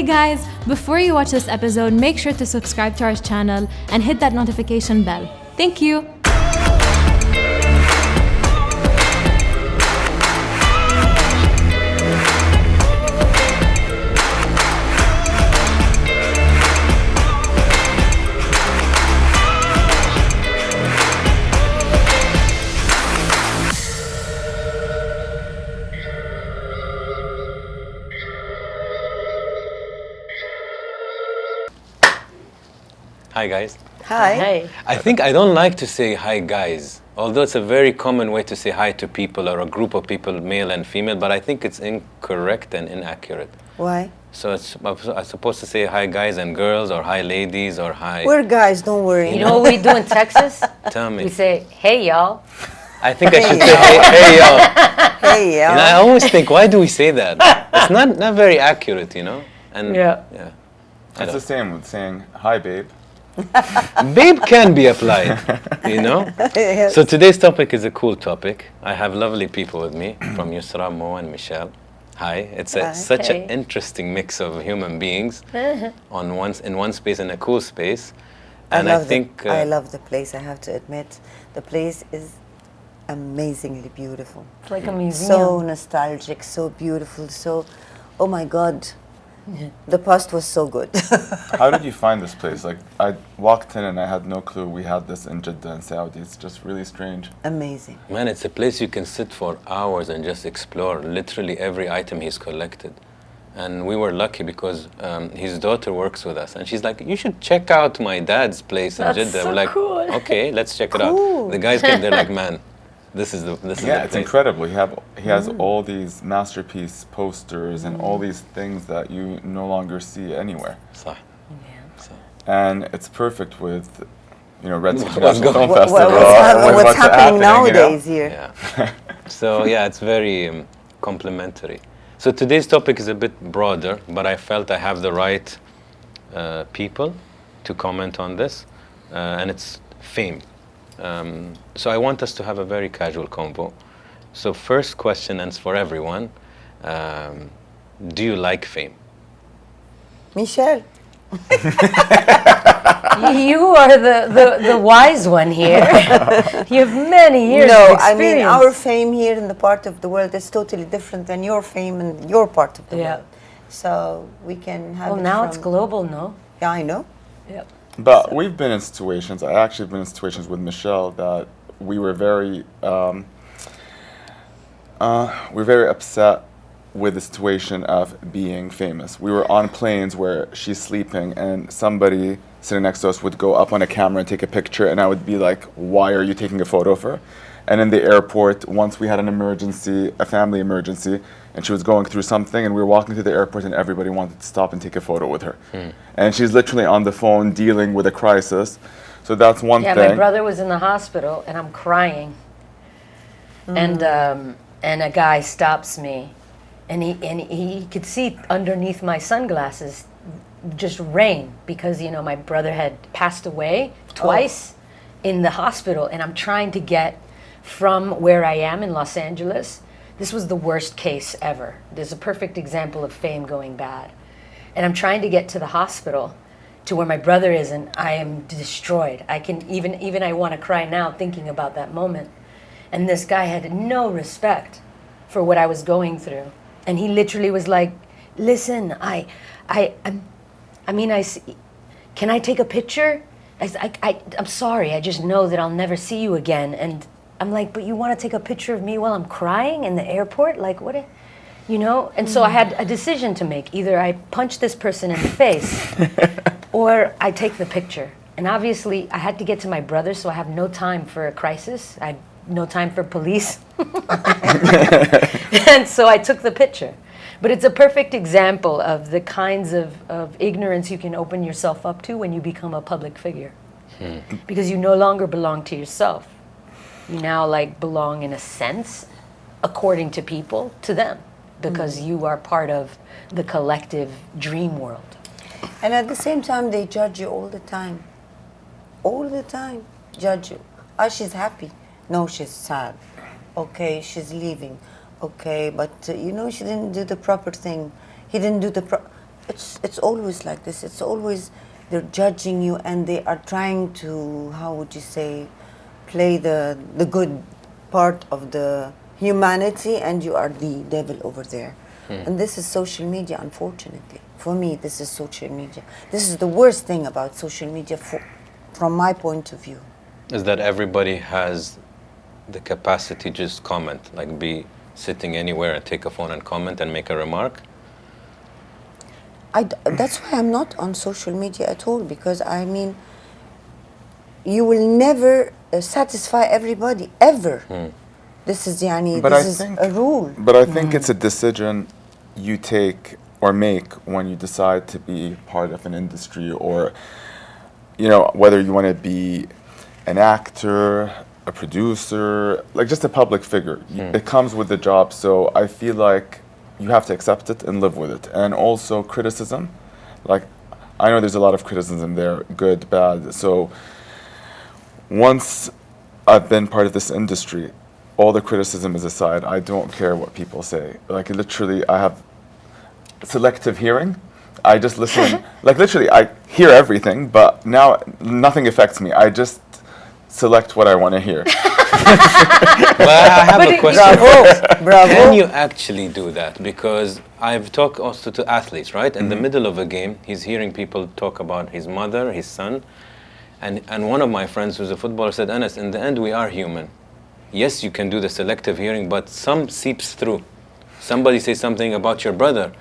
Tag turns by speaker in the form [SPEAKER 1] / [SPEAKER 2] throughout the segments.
[SPEAKER 1] Hey guys, before you watch this episode, make sure to subscribe to our channel and hit that notification bell. Thank you.
[SPEAKER 2] Hi guys.
[SPEAKER 3] Hi.
[SPEAKER 4] Hey.
[SPEAKER 2] I think I don't like to say hi guys, although it's a very common way to say hi to people or a group of people, male and female, but I think it's incorrect and inaccurate.
[SPEAKER 3] Why?
[SPEAKER 2] So I'm supposed to say hi guys and girls, or hi ladies, or hi...
[SPEAKER 3] We're guys, don't worry.
[SPEAKER 4] You know what we do in Texas?
[SPEAKER 2] Tell me.
[SPEAKER 4] We say, hey, y'all.
[SPEAKER 2] I think I should say hey y'all.
[SPEAKER 3] Hey,
[SPEAKER 2] And I always think, why do we say that? It's not very accurate, you know? And
[SPEAKER 4] Yeah.
[SPEAKER 5] It's the same with saying, hi, babe.
[SPEAKER 2] Babe can be applied, you know?
[SPEAKER 3] Yes.
[SPEAKER 2] So today's topic is a cool topic. I have lovely people with me from Yousra, Mo, and Michelle. Hi. It's such an
[SPEAKER 4] Hey.
[SPEAKER 2] interesting mix of human beings in one space, in a cool space.
[SPEAKER 3] I
[SPEAKER 2] And
[SPEAKER 3] I love the place, I have to admit. The place is amazingly beautiful.
[SPEAKER 4] It's like a museum.
[SPEAKER 3] So nostalgic, so beautiful, so, oh my God. The past was so good.
[SPEAKER 5] How did you find this place? Like, I walked in and I had no clue we had this in Jeddah in Saudi. It's just really strange.
[SPEAKER 3] Amazing.
[SPEAKER 2] Man, it's a place you can sit for hours and just explore literally every item he's collected. And we were lucky because his daughter works with us. And she's like, you should check out my dad's place in
[SPEAKER 4] That's
[SPEAKER 2] Jeddah.
[SPEAKER 4] so
[SPEAKER 2] We're like,
[SPEAKER 4] cool.
[SPEAKER 2] okay, let's check it
[SPEAKER 3] Cool.
[SPEAKER 2] out. The guys came, they're like, man, this is the
[SPEAKER 5] Yeah,
[SPEAKER 2] place.
[SPEAKER 5] it's incredible. He has all these masterpiece posters and all these things that you no longer see anywhere.
[SPEAKER 2] صح.
[SPEAKER 5] And it's perfect with, Red's
[SPEAKER 2] What's
[SPEAKER 5] International
[SPEAKER 2] going-
[SPEAKER 5] Film Festival.
[SPEAKER 3] What's
[SPEAKER 5] what's
[SPEAKER 3] happening
[SPEAKER 5] happening,
[SPEAKER 3] nowadays here?
[SPEAKER 2] Yeah. So yeah, it's very complementary. So today's topic is a bit broader, but I felt I have the right people to comment on this, and it's fame. So I want us to have a very casual convo. So first question, and it's for everyone, do you like fame?
[SPEAKER 3] Michelle.
[SPEAKER 4] You are the wise one here. You have many years of
[SPEAKER 3] No,
[SPEAKER 4] experience.
[SPEAKER 3] I mean, our fame here in the part of the world is totally different than your fame in your part of the
[SPEAKER 4] Yeah.
[SPEAKER 3] world. So we can have
[SPEAKER 4] Well,
[SPEAKER 3] it
[SPEAKER 4] now
[SPEAKER 3] from-
[SPEAKER 4] it's global, no?
[SPEAKER 3] Yeah, I know.
[SPEAKER 4] Yep.
[SPEAKER 5] But we've been in situations, I actually have been in situations with Michelle that we were very upset with the situation of being famous. We were on planes where she's sleeping and somebody sitting next to us would go up on a camera and take a picture, and I would be like, why are you taking a photo of her? And in the airport, once we had an emergency, a family emergency, and she was going through something, and we were walking through the airport and everybody wanted to stop and take a photo with her. And she's literally on the phone dealing with a crisis. So that's one
[SPEAKER 4] Yeah,
[SPEAKER 5] thing.
[SPEAKER 4] my brother was in the hospital and I'm crying. And a guy stops me and he could see underneath my sunglasses just rain because, my brother had passed away twice in the hospital, and I'm trying to get from where I am in Los Angeles. This was the worst case ever. There's a perfect example of fame going bad. And I'm trying to get to the hospital to where my brother is, and I am destroyed. I can even I want to cry now thinking about that moment. And this guy had no respect for what I was going through. And he literally was like, listen, can I take a picture? I'm sorry, I just know that I'll never see you again. And I'm like, but you want to take a picture of me while I'm crying in the airport? Like, what? And so I had a decision to make. Either I punch this person in the face or I take the picture. And obviously, I had to get to my brother, so I have no time for a crisis. I have no time for police. And so I took the picture. But it's a perfect example of the kinds of ignorance you can open yourself up to when you become a public figure. Because you no longer belong to yourself. You now belong in a sense, according to people, to them. Because you are part of the collective dream world.
[SPEAKER 3] And at the same time, they judge you all the time. All the time, judge you. Oh, she's happy. No, she's sad. Okay, she's leaving. Okay, but she didn't do the proper thing. He didn't do it's always like this. It's always they're judging you, and they are trying to, how would you say, play the good part of the humanity, and you are the devil over there. And this is social media, unfortunately. For me, this is social media. This is the worst thing about social media from my point of view.
[SPEAKER 2] Is that everybody has the capacity to just comment, like be sitting anywhere and take a phone and comment and make a remark?
[SPEAKER 3] That's why I'm not on social media at all, because I mean, you will never satisfy everybody, ever. This is a rule.
[SPEAKER 5] But I think it's a decision you take or make when you decide to be part of an industry, or whether you want to be an actor, a producer, like just a public figure. It comes with the job, so I feel like you have to accept it and live with it. And also criticism, like I know there's a lot of criticism there, good, bad. So once I've been part of this industry, all the criticism is aside, I don't care what people say. Like literally, I have selective hearing. I just listen. Like literally, I hear everything, but now nothing affects me. I just select what I want to hear.
[SPEAKER 2] But I have a question.
[SPEAKER 3] Bravo.
[SPEAKER 2] Can you actually do that? Because I've talked also to athletes, right? In the middle of a game, he's hearing people talk about his mother, his son, and one of my friends who's a footballer said, Anas, in the end, we are human. Yes, you can do the selective hearing, but some seeps through. Somebody says something about your brother.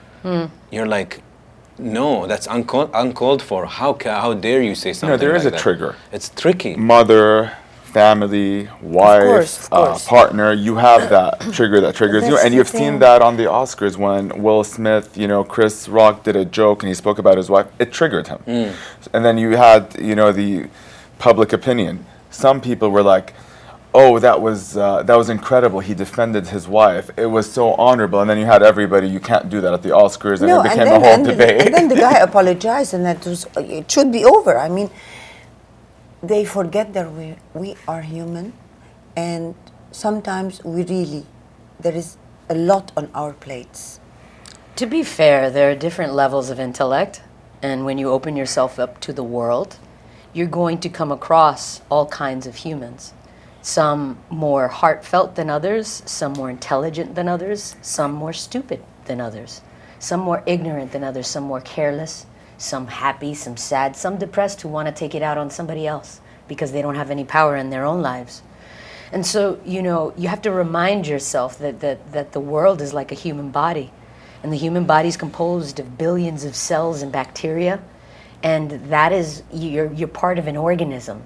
[SPEAKER 2] You're like, no, that's uncalled for. How dare you say something like that?
[SPEAKER 5] There is a trigger.
[SPEAKER 2] It's tricky.
[SPEAKER 5] Mother, family, wife,
[SPEAKER 3] of course.
[SPEAKER 5] partner, you have that trigger that triggers you.
[SPEAKER 3] That's
[SPEAKER 5] And
[SPEAKER 3] the
[SPEAKER 5] you've
[SPEAKER 3] thing.
[SPEAKER 5] seen that on the Oscars when Will Smith, Chris Rock did a joke and he spoke about his wife. It triggered him. And then you had, the public opinion. Some people were like, oh, that was incredible. He defended his wife. It was so honorable. And then you had everybody, you can't do that at the Oscars, and it became a whole debate.
[SPEAKER 3] And then the guy apologized, and it should be over. I mean, they forget that we are human, and sometimes there is a lot on our plates.
[SPEAKER 4] To be fair, there are different levels of intellect, and when you open yourself up to the world, you're going to come across all kinds of humans. Some more heartfelt than others, some more intelligent than others, some more stupid than others, some more ignorant than others, some more careless, some happy, some sad, some depressed who want to take it out on somebody else because they don't have any power in their own lives. And so, you have to remind yourself that the world is like a human body, and the human body is composed of billions of cells and bacteria, and that is, you're part of an organism.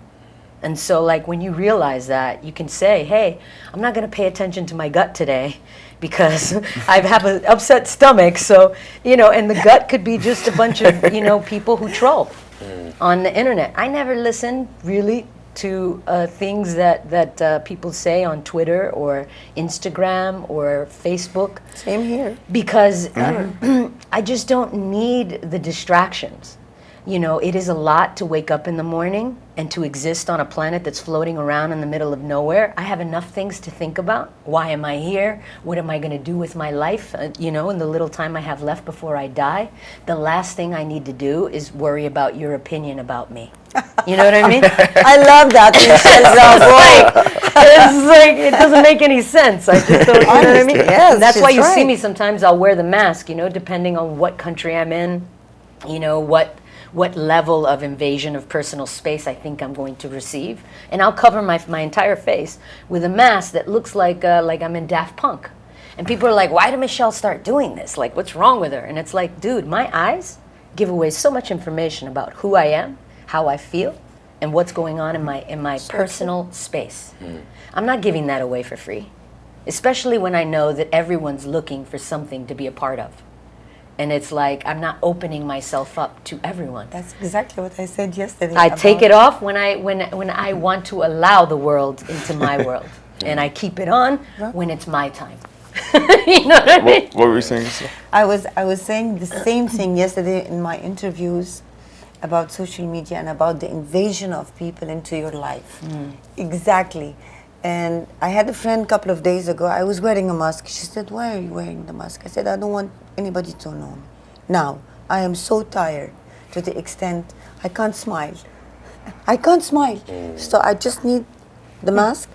[SPEAKER 4] And so, like, when you realize that, you can say, hey, I'm not going to pay attention to my gut today because I have an upset stomach. So, and the gut could be just a bunch of, people who troll on the internet. I never listen really to things that people say on Twitter or Instagram or Facebook.
[SPEAKER 3] Same here.
[SPEAKER 4] Because I just don't need the distractions. It is a lot to wake up in the morning and to exist on a planet that's floating around in the middle of nowhere. I have enough things to think about. Why am I here? What am I going to do with my life, in the little time I have left before I die? The last thing I need to do is worry about your opinion about me. You know what I mean?
[SPEAKER 3] I love that.
[SPEAKER 4] It's like, it doesn't make any sense. I just don't, you know what I mean?
[SPEAKER 3] Yes,
[SPEAKER 4] And that's why
[SPEAKER 3] she's
[SPEAKER 4] you see
[SPEAKER 3] right.
[SPEAKER 4] me sometimes, I'll wear the mask, depending on what country I'm in, what level of invasion of personal space I think I'm going to receive. And I'll cover my entire face with a mask that looks like I'm in Daft Punk. And people are like, why did Michelle start doing this? Like, what's wrong with her? And it's like, dude, my eyes give away so much information about who I am, how I feel, and what's going on in my personal space. I'm not giving that away for free, especially when I know that everyone's looking for something to be a part of. And it's like, I'm not opening myself up to everyone.
[SPEAKER 3] That's exactly what I said yesterday.
[SPEAKER 4] I take it off when I want to allow the world into my world. And I keep it on when it's my time. You know what I mean?
[SPEAKER 5] What were you saying?
[SPEAKER 3] I was saying the same thing yesterday in my interviews about social media and about the invasion of people into your life. Exactly. And I had a friend a couple of days ago, I was wearing a mask. She said, why are you wearing the mask? I said, I don't want anybody to know me. Now, I am so tired to the extent I can't smile. I can't smile. So I just need the mask,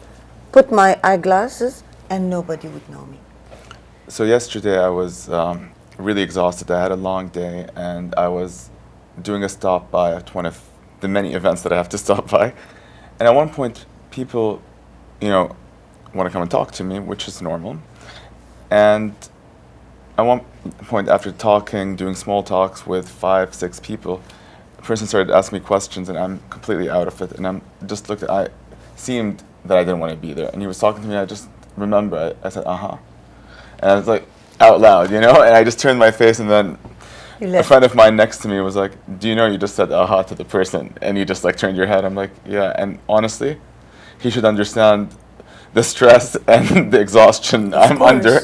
[SPEAKER 3] put my eyeglasses, and nobody would know me.
[SPEAKER 5] So yesterday I was really exhausted. I had a long day, and I was doing a stop by at one of the many events that I have to stop by. And at one point, people, want to come and talk to me, which is normal. And at one point, after talking, doing small talks with 5, 6 people, a person started asking me questions, and I'm completely out of it. And I'm just I seemed that I didn't want to be there. And he was talking to me, I just remember, I said, uh-huh. And I was like, out loud, and I just turned my face, and then a friend of mine next to me was like, do you know you just said aha to the person, and you just turned your head? I'm like, yeah. And honestly, he should understand the stress and the exhaustion I'm under.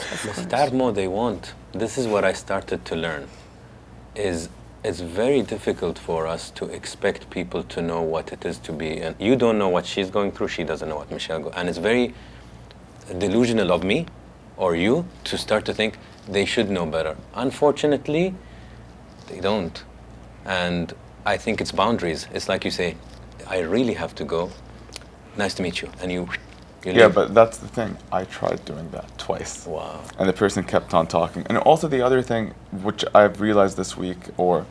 [SPEAKER 2] Mo, they won't. This is what I started to learn, is it's very difficult for us to expect people to know what it is to be, and you don't know what she's going through, she doesn't know what Michelle goes, and it's very delusional of me or you to start to think they should know better. Unfortunately, they don't. And I think it's boundaries. It's like you say, I really have to go. Nice to meet you. And you leave.
[SPEAKER 5] Yeah, but that's the thing. I tried doing that twice.
[SPEAKER 2] Wow.
[SPEAKER 5] And the person kept on talking. And also the other thing, which I've realized this week, or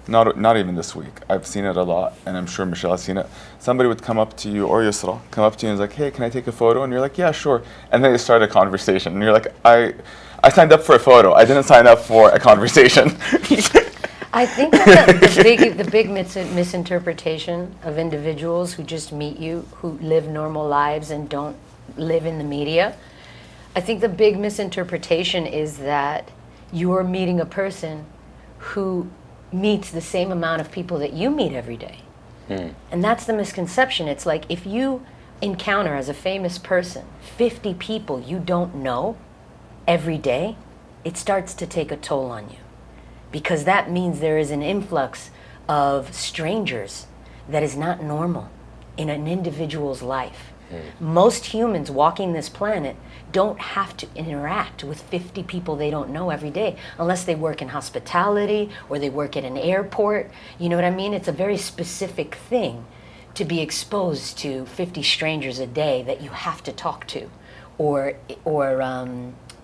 [SPEAKER 5] not even this week, I've seen it a lot, and I'm sure Michelle has seen it. Somebody would come up to you, or Yousra, come up to you and is like, hey, can I take a photo? And you're like, yeah, sure. And then they start a conversation. And you're like, I signed up for a photo. I didn't sign up for a conversation.
[SPEAKER 4] I think that the big misinterpretation of individuals who just meet you, who live normal lives and don't live in the media, I think the big misinterpretation is that you're meeting a person who meets the same amount of people that you meet every day. And that's the misconception. It's like if you encounter as a famous person 50 people you don't know every day, it starts to take a toll on you. Because that means there is an influx of strangers that is not normal in an individual's life. Most humans walking this planet don't have to interact with 50 people they don't know every day unless they work in hospitality or they work at an airport. You know what I mean? It's a very specific thing to be exposed to 50 strangers a day that you have to talk to or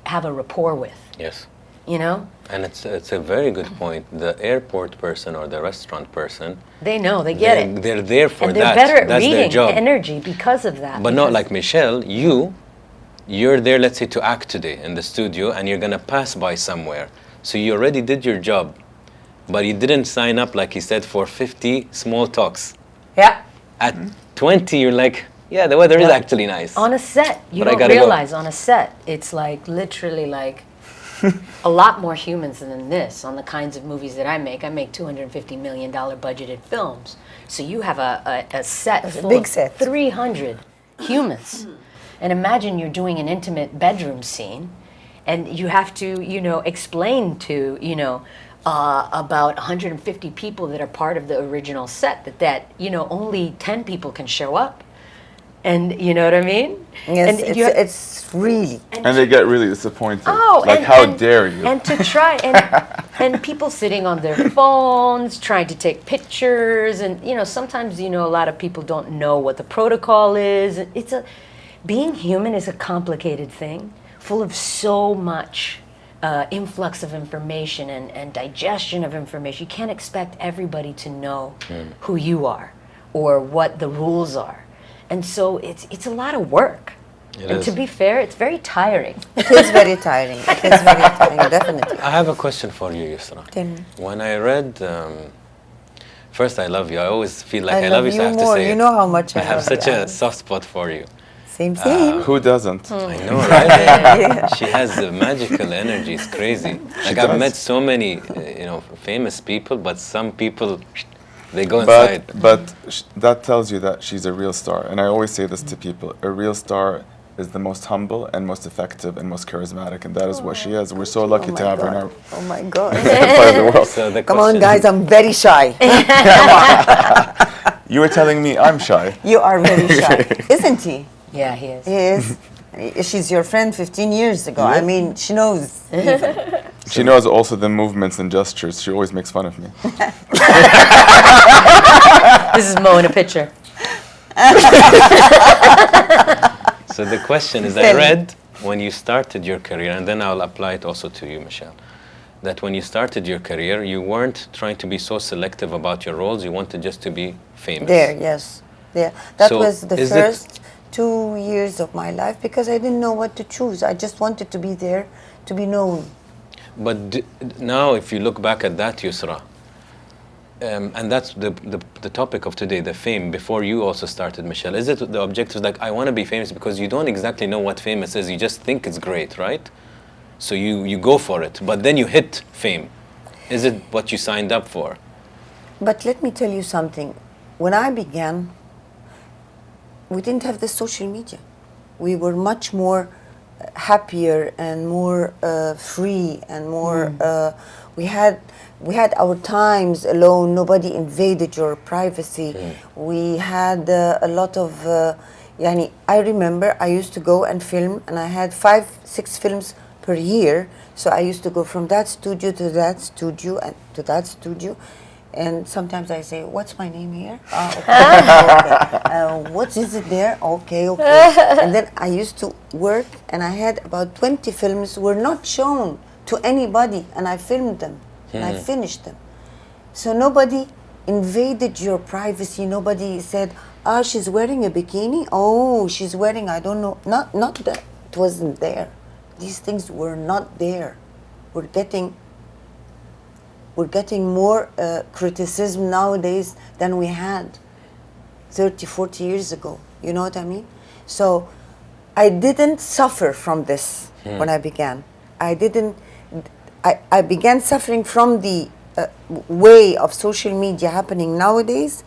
[SPEAKER 4] have a rapport with.
[SPEAKER 2] Yes.
[SPEAKER 4] And
[SPEAKER 2] it's a very good point. The airport person or the restaurant person,
[SPEAKER 4] they know, they get it.
[SPEAKER 2] They're there for
[SPEAKER 4] and
[SPEAKER 2] that.
[SPEAKER 4] They're better at
[SPEAKER 2] That's their
[SPEAKER 4] reading
[SPEAKER 2] job.
[SPEAKER 4] energy because of that.
[SPEAKER 2] But not like Michelle, you're there, let's say, to act today in the studio, and you're gonna pass by somewhere. So you already did your job, but you didn't sign up, like he said, for 50 small talks.
[SPEAKER 4] Yeah.
[SPEAKER 2] At 20, you're like, yeah, the weather is actually nice.
[SPEAKER 4] On a set, you
[SPEAKER 2] But I
[SPEAKER 4] don't
[SPEAKER 2] gotta
[SPEAKER 4] realize on a set, it's like literally like a lot more humans than this on the kinds of movies that I make. I make $250 million budgeted films. So you have a set
[SPEAKER 3] That's a
[SPEAKER 4] full
[SPEAKER 3] big
[SPEAKER 4] of
[SPEAKER 3] set.
[SPEAKER 4] 300 humans. And imagine you're doing an intimate bedroom scene and you have to, explain to, about 150 people that are part of the original set that only 10 people can show up. And you know what I mean?
[SPEAKER 3] Yes,
[SPEAKER 4] and
[SPEAKER 3] it's really.
[SPEAKER 5] And they get really disappointed.
[SPEAKER 4] Oh,
[SPEAKER 5] like, how dare you?
[SPEAKER 4] And to try, and people sitting on their phones, trying to take pictures, and sometimes a lot of people don't know what the protocol is. Being human is a complicated thing, full of so much influx of information and digestion of information. You can't expect everybody to know who you are or what the rules are. And so it's a lot of work. And to be fair, it's very tiring.
[SPEAKER 3] It is very tiring. It is very tiring, definitely.
[SPEAKER 2] I have a question for you, Yousra. When I read, first I love you. I always feel like I love you, so I have
[SPEAKER 3] more.
[SPEAKER 2] to say
[SPEAKER 3] You
[SPEAKER 2] it.
[SPEAKER 3] know how much I
[SPEAKER 2] have
[SPEAKER 3] love
[SPEAKER 2] such
[SPEAKER 3] you.
[SPEAKER 2] a soft spot for you.
[SPEAKER 3] Same.
[SPEAKER 5] Who doesn't?
[SPEAKER 2] I know, right? She has a magical energy. It's crazy. Like I've met so many, famous people, but some people, they go inside.
[SPEAKER 5] But that tells you that she's a real star. And I always say this to people. A real star is the most humble and most effective and most charismatic. And that is what she is. We're so lucky to have her in our
[SPEAKER 3] Oh my God.
[SPEAKER 5] part of the world.
[SPEAKER 2] So the
[SPEAKER 3] Come on,
[SPEAKER 2] question-
[SPEAKER 3] guys, I'm very shy.
[SPEAKER 5] You were telling me I'm shy.
[SPEAKER 3] You are very shy. Isn't he?
[SPEAKER 4] Yeah, he is.
[SPEAKER 3] He is. She's your friend 15 years ago. I mean, she knows. Even.
[SPEAKER 5] She knows also the movements and gestures. She always makes fun of me.
[SPEAKER 4] This is Mo in a picture.
[SPEAKER 2] So the question is, I read when you started your career, and then I'll apply it also to you, Michelle, that when you started your career, you weren't trying to be so selective about your roles. You wanted just to be famous.
[SPEAKER 3] There, yes. There. That
[SPEAKER 2] So
[SPEAKER 3] was the
[SPEAKER 2] is
[SPEAKER 3] first 2 years of my life because I didn't know what to choose. I just wanted to be there, to be known.
[SPEAKER 2] But now, if you look back at that, Yousra, and that's the topic of today, the fame, before you also started, Michelle, is it the objective, like, I want to be famous, because you don't exactly know what famous is, you just think it's great, right? So you go for it, but then you hit fame. Is it what you signed up for?
[SPEAKER 3] But let me tell you something. When I began, we didn't have the social media. We were much more happier and more free and more. We had our times alone. Nobody invaded your privacy. We had a lot of. I remember I used to go and film, and I had 5-6 films per year. So I used to go from that studio to that studio and to that studio. And sometimes I say, what's my name here? Okay. What is it there? Okay. And then I used to work, and I had about 20 films were not shown to anybody, and I filmed them, and I finished them. So nobody invaded your privacy. Nobody said, she's wearing a bikini. Oh, she's wearing, I don't know. Not that it wasn't there. These things were not there. We're getting more criticism nowadays than we had 30, 40 years ago. You know what I mean? So I didn't suffer from this when I began. I began suffering from the way of social media happening nowadays,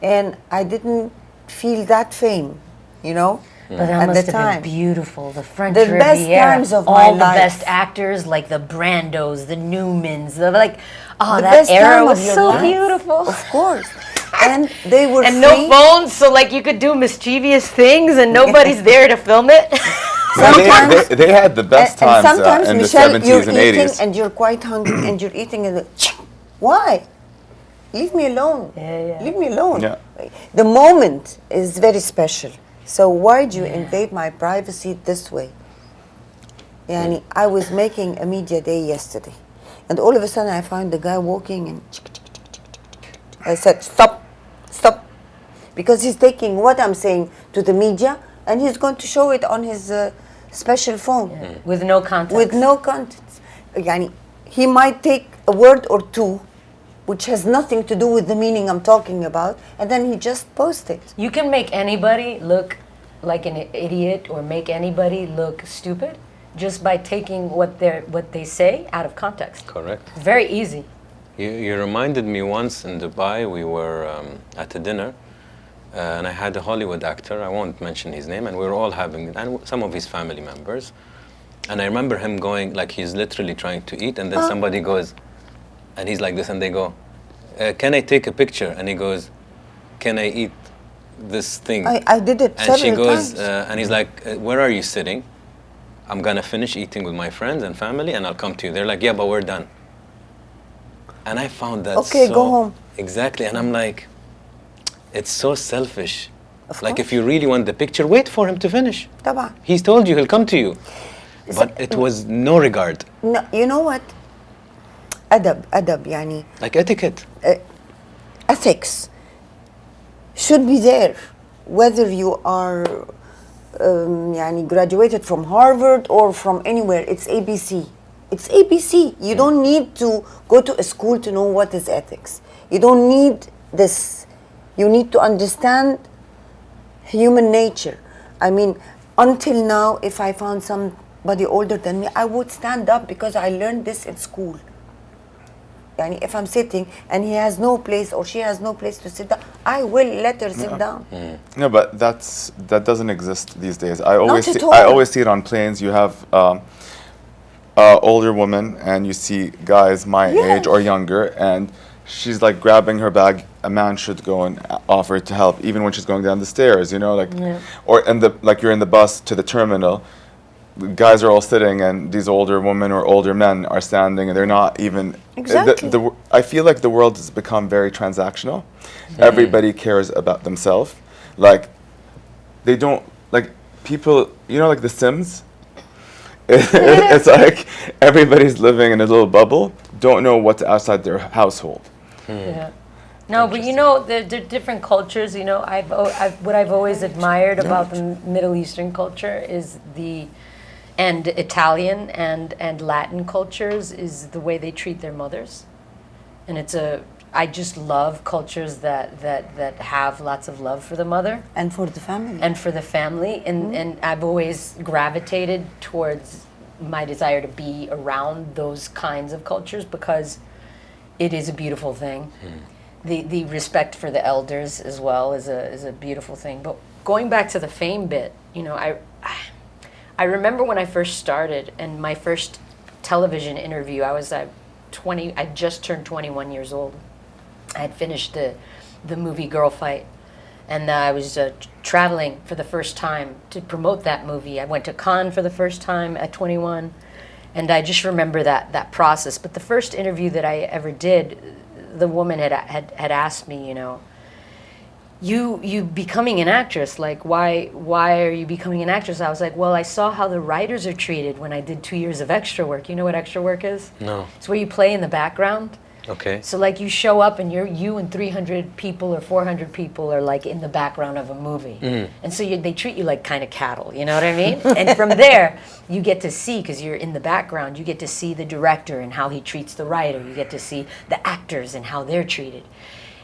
[SPEAKER 3] and I didn't feel that fame, you know?
[SPEAKER 4] But that must have been beautiful. The French
[SPEAKER 3] The
[SPEAKER 4] Riviera,
[SPEAKER 3] best times of my
[SPEAKER 4] all the
[SPEAKER 3] life.
[SPEAKER 4] best actors, like the Brandos, the Newmans, the
[SPEAKER 3] The
[SPEAKER 4] that
[SPEAKER 3] best
[SPEAKER 4] era
[SPEAKER 3] time
[SPEAKER 4] was
[SPEAKER 3] of your
[SPEAKER 4] so
[SPEAKER 3] life.
[SPEAKER 4] beautiful.
[SPEAKER 3] Of course. And they were
[SPEAKER 4] And
[SPEAKER 3] free.
[SPEAKER 4] no phones, so like you could do mischievous things, and nobody's there to film it.
[SPEAKER 3] Sometimes,
[SPEAKER 5] they had the best
[SPEAKER 3] and
[SPEAKER 5] times
[SPEAKER 3] sometimes,
[SPEAKER 5] in
[SPEAKER 3] Michelle,
[SPEAKER 5] the 70s
[SPEAKER 3] you're
[SPEAKER 5] and
[SPEAKER 3] eating
[SPEAKER 5] 80s.
[SPEAKER 3] and you're quite hungry and you're eating and why? Leave me alone.
[SPEAKER 4] Yeah.
[SPEAKER 3] Leave me alone.
[SPEAKER 5] Yeah.
[SPEAKER 3] The moment is very special. So why do you invade my privacy this way? Yani, I was making a media day yesterday, and all of a sudden I found the guy walking and I said, stop, because he's taking what I'm saying to the media and he's going to show it on his special phone.
[SPEAKER 4] With no context.
[SPEAKER 3] With no context. Yani, he might take a word or two which has nothing to do with the meaning I'm talking about, and then he just posts it.
[SPEAKER 4] You can make anybody look like an idiot or make anybody look stupid just by taking what they say out of context.
[SPEAKER 2] Correct.
[SPEAKER 4] Very easy.
[SPEAKER 2] You reminded me once in Dubai, we were at a dinner, and I had a Hollywood actor, I won't mention his name, and we were all having, and some of his family members. And I remember him going, like he's literally trying to eat, and then somebody goes, and he's like this, and they go, can I take a picture? And he goes, can I eat this thing?
[SPEAKER 3] I did it
[SPEAKER 2] And she
[SPEAKER 3] several
[SPEAKER 2] goes,
[SPEAKER 3] times.
[SPEAKER 2] and he's like, where are you sitting? I'm gonna finish eating with my friends and family, and I'll come to you. They're like, yeah, but we're done. And I found that
[SPEAKER 3] Okay,
[SPEAKER 2] so
[SPEAKER 3] go home.
[SPEAKER 2] Exactly, and I'm like, it's so selfish.
[SPEAKER 3] Of
[SPEAKER 2] Like
[SPEAKER 3] course.
[SPEAKER 2] if you really want the picture, wait for him to finish.
[SPEAKER 3] طبعا.
[SPEAKER 2] He's told you he'll come to you. But it was no regard,
[SPEAKER 3] No, you know what? أدب يعني
[SPEAKER 2] like etiquette.
[SPEAKER 3] ethics should be there, whether you are يعني graduated from Harvard or from anywhere. It's ABC. It's ABC. You don't need to go to a school to know what is ethics. You don't need this. You need to understand human nature. I mean, until now, if I found somebody older than me, I would stand up because I learned this in school. Yani if I'm sitting and he has no place or she has no place to sit down, I will let her sit down.
[SPEAKER 5] No, but that doesn't exist these days. I always
[SPEAKER 3] at
[SPEAKER 5] see,
[SPEAKER 3] all.
[SPEAKER 5] I always see it on planes. You have older women and you see guys my
[SPEAKER 3] Yes.
[SPEAKER 5] age or younger, and she's like grabbing her bag a man should go and offer to help, even when she's going down the stairs, you know, like,
[SPEAKER 4] Yeah.
[SPEAKER 5] or like you're in the bus to the terminal, the guys are all sitting, and these older women or older men are standing, and they're not even.
[SPEAKER 3] Exactly.
[SPEAKER 5] I feel like the world has become very transactional. Everybody cares about themselves. Like, they don't, like, people, you know, like The Sims? It's like everybody's living in a little bubble, don't know what's outside their household.
[SPEAKER 4] Yeah. No, but you know, the different cultures, you know, what I've always admired about the Middle Eastern culture is and Italian and Latin cultures is the way they treat their mothers. And I just love cultures that have lots of love for the mother.
[SPEAKER 3] And for the family.
[SPEAKER 4] And for the family. And I've always gravitated towards my desire to be around those kinds of cultures because it is a beautiful thing. The respect for the elders as well is a beautiful thing. But going back to the fame bit, you know, I remember when I first started and my first television interview, I was 20, I just turned 21 years old. I had finished the movie Girl Fight, and I was traveling for the first time to promote that movie. I went to Cannes for the first time at 21, and I just remember that process. But the first interview that I ever did, the woman had asked me, you know, you becoming an actress, like why are you becoming an actress? I was like, well, I saw how the writers are treated when I did 2 years of extra work. You know what extra work is? No. It's where you play in the background.
[SPEAKER 2] Okay.
[SPEAKER 4] So like you show up and you and 300 people or 400 people are like in the background of a movie. And so they treat you like kind of cattle, you know what I mean? And from there, you get to see, because you're in the background, you get to see the director and how he treats the writer. You get to see the actors and how they're treated.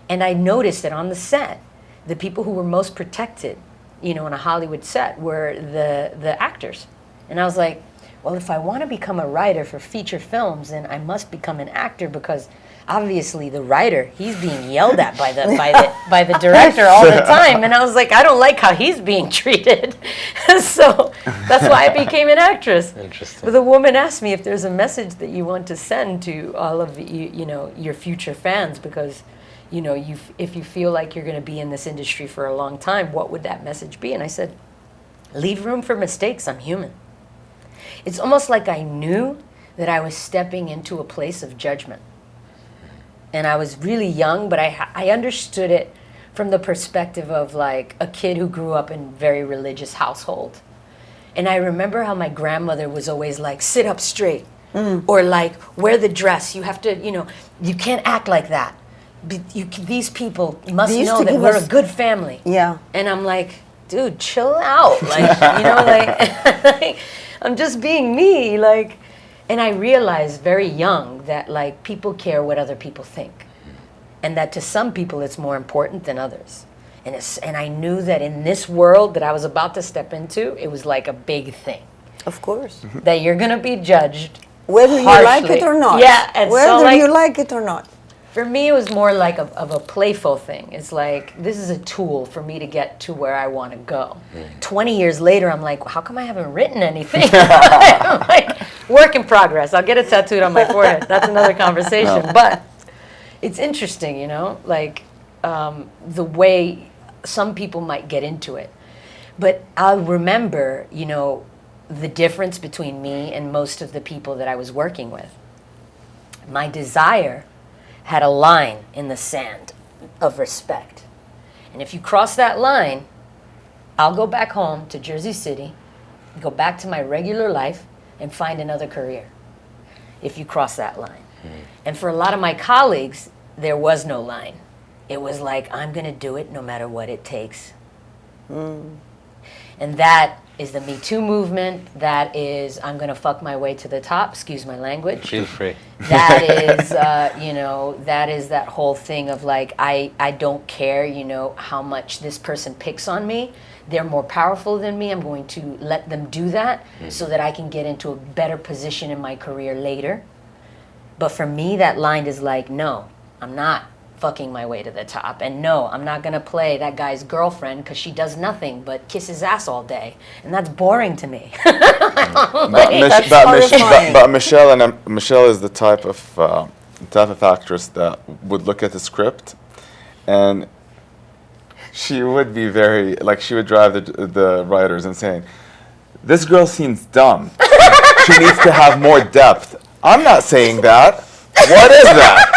[SPEAKER 4] And I noticed that on the set, the people who were most protected, you know, on a Hollywood set were the actors. And I was like, well, if I want to become a writer for feature films, then I must become an actor, because obviously the writer, he's being yelled at by the director all the time. And I was like, I don't like how he's being treated. So that's why I became an actress.
[SPEAKER 2] Interesting.
[SPEAKER 4] But the woman asked me if there's a message that you want to send to all of you know, your future fans, because you know, if you feel like you're going to be in this industry for a long time, what would that message be? And I said, leave room for mistakes. I'm human. It's almost like I knew that I was stepping into a place of judgment. And I was really young, but I understood it from the perspective of like a kid who grew up in a very religious household. And I remember how my grandmother was always like, sit up straight, or like, wear the dress. You have to, you know, you can't act like that. These people must know that we're a good family.
[SPEAKER 3] Yeah.
[SPEAKER 4] And I'm like, dude, chill out. Like, you know, like, I'm just being me. Like, and I realized very young that like people care what other people think. And that to some people it's more important than others. And I knew that in this world that I was about to step into, it was like a big thing.
[SPEAKER 3] Of course.
[SPEAKER 4] That you're going to be judged
[SPEAKER 3] Whether
[SPEAKER 4] harshly.
[SPEAKER 3] you like it or not.
[SPEAKER 4] Yeah. And
[SPEAKER 3] Whether
[SPEAKER 4] so, like,
[SPEAKER 3] you like it or not.
[SPEAKER 4] for me, it was more like of a playful thing. It's like, this is a tool for me to get to where I want to go. 20 years later, I'm like, how come I haven't written anything? I'm like, work in progress. I'll get it tattooed on my forehead. That's another conversation. No. But it's interesting, you know, like the way some people might get into it. But I'll remember, you know, the difference between me and most of the people that I was working with. My desire had a line in the sand of respect. And if you cross that line, I'll go back home to Jersey City, go back to my regular life, and find another career, if you cross that line. And for a lot of my colleagues, there was no line. It was like, I'm gonna do it no matter what it takes. And that is the Me Too movement. That is, I'm going to fuck my way to the top. Excuse my language.
[SPEAKER 2] Feel free.
[SPEAKER 4] That is, you know, that is that whole thing of like, I don't care, you know, how much this person picks on me. They're more powerful than me. I'm going to let them do that so that I can get into a better position in my career later. But for me, that line is like, no, I'm not fucking my way to the top. And no, I'm not going to play that guy's girlfriend because she does nothing but kiss his ass all day. And that's boring to me.
[SPEAKER 5] But Michelle is the type of actress that would look at the script and she would be very, like, she would drive the writers and saying, this girl seems dumb. She needs to have more depth. I'm not saying that. What is that?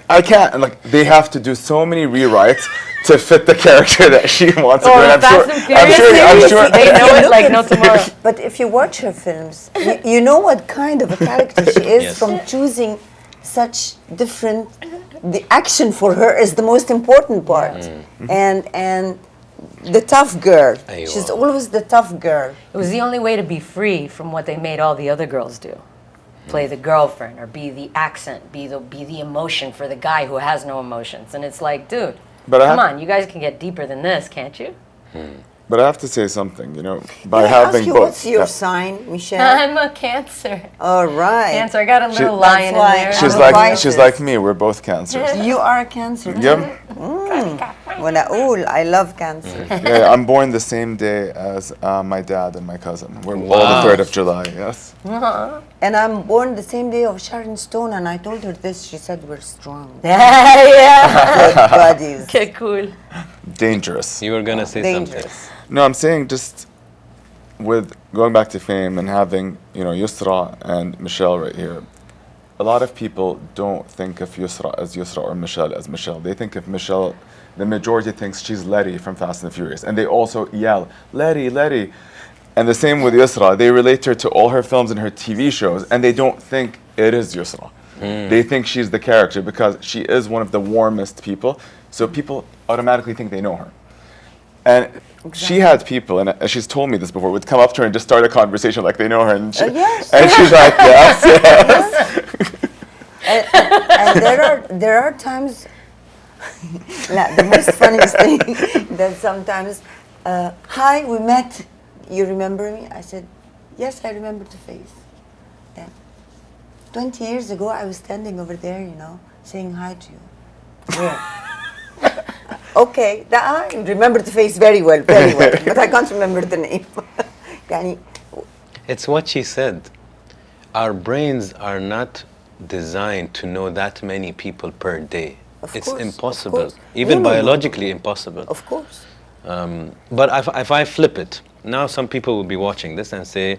[SPEAKER 5] I can't, and like, they have to do so many rewrites to fit the character that she wants to do. And
[SPEAKER 4] I'm sure they know it like no tomorrow.
[SPEAKER 3] But if you watch her films, you know what kind of a character she is.
[SPEAKER 2] Yes.
[SPEAKER 3] From choosing such different. The action for her is the most important part, and the tough girl.
[SPEAKER 2] Aywa.
[SPEAKER 3] She's always the tough girl.
[SPEAKER 4] It was the only way to be free from what they made all the other girls do. Play the girlfriend or be the accent, be the emotion for the guy who has no emotions. And it's like, dude, come on, you guys can get deeper than this, can't you?
[SPEAKER 5] But I have to say something, you know, by
[SPEAKER 3] Can I
[SPEAKER 5] having
[SPEAKER 3] ask you,
[SPEAKER 5] both.
[SPEAKER 3] what's your sign, Michelle?
[SPEAKER 4] I'm a Cancer.
[SPEAKER 3] All right.
[SPEAKER 4] Cancer, I got a little
[SPEAKER 3] That's
[SPEAKER 4] lion in
[SPEAKER 3] why
[SPEAKER 4] there.
[SPEAKER 5] She's like me. We're both cancers.
[SPEAKER 3] You are a Cancer.
[SPEAKER 5] Yep.
[SPEAKER 3] I love Cancer.
[SPEAKER 5] Yeah, I'm born the same day as my dad and my cousin. We're all the 3rd of July. Yes.
[SPEAKER 3] And I'm born the same day of Sharon Stone, and I told her this. She said we're strong.
[SPEAKER 4] Yeah.
[SPEAKER 3] Good buddies.
[SPEAKER 4] Okay, cool.
[SPEAKER 5] Dangerous.
[SPEAKER 2] You were gonna say something.
[SPEAKER 3] Dangerous.
[SPEAKER 5] No, I'm saying just with going back to fame and having, you know, Yousra and Michelle right here. A lot of people don't think of Yousra as Yousra or Michelle as Michelle. They think of Michelle, the majority thinks she's Letty from Fast and the Furious. And they also yell, Letty, Letty. And the same with Yousra. They relate her to all her films and her TV shows, and they don't think it is Yousra. They think she's the character because she is one of the warmest people. So people automatically think they know her. And she had people, and she's told me this before, would come up to her and just start a conversation like they know her. And,
[SPEAKER 3] Yes.
[SPEAKER 5] and she's like, yes.
[SPEAKER 3] And there are times. The most funniest thing that sometimes, hi, we met. You remember me? I said, yes, I remember the face. Then, 20 years ago, I was standing over there, you know, saying hi to you. Where? Okay, I remember the face very well, but I can't remember the name. Yani,
[SPEAKER 2] It's what she said. Our brains are not designed to know that many people per day. It's
[SPEAKER 3] course, of
[SPEAKER 2] impossible,
[SPEAKER 3] course.
[SPEAKER 2] even
[SPEAKER 3] No.
[SPEAKER 2] biologically impossible.
[SPEAKER 3] of course.
[SPEAKER 2] But if I flip it, now some people will be watching this and say,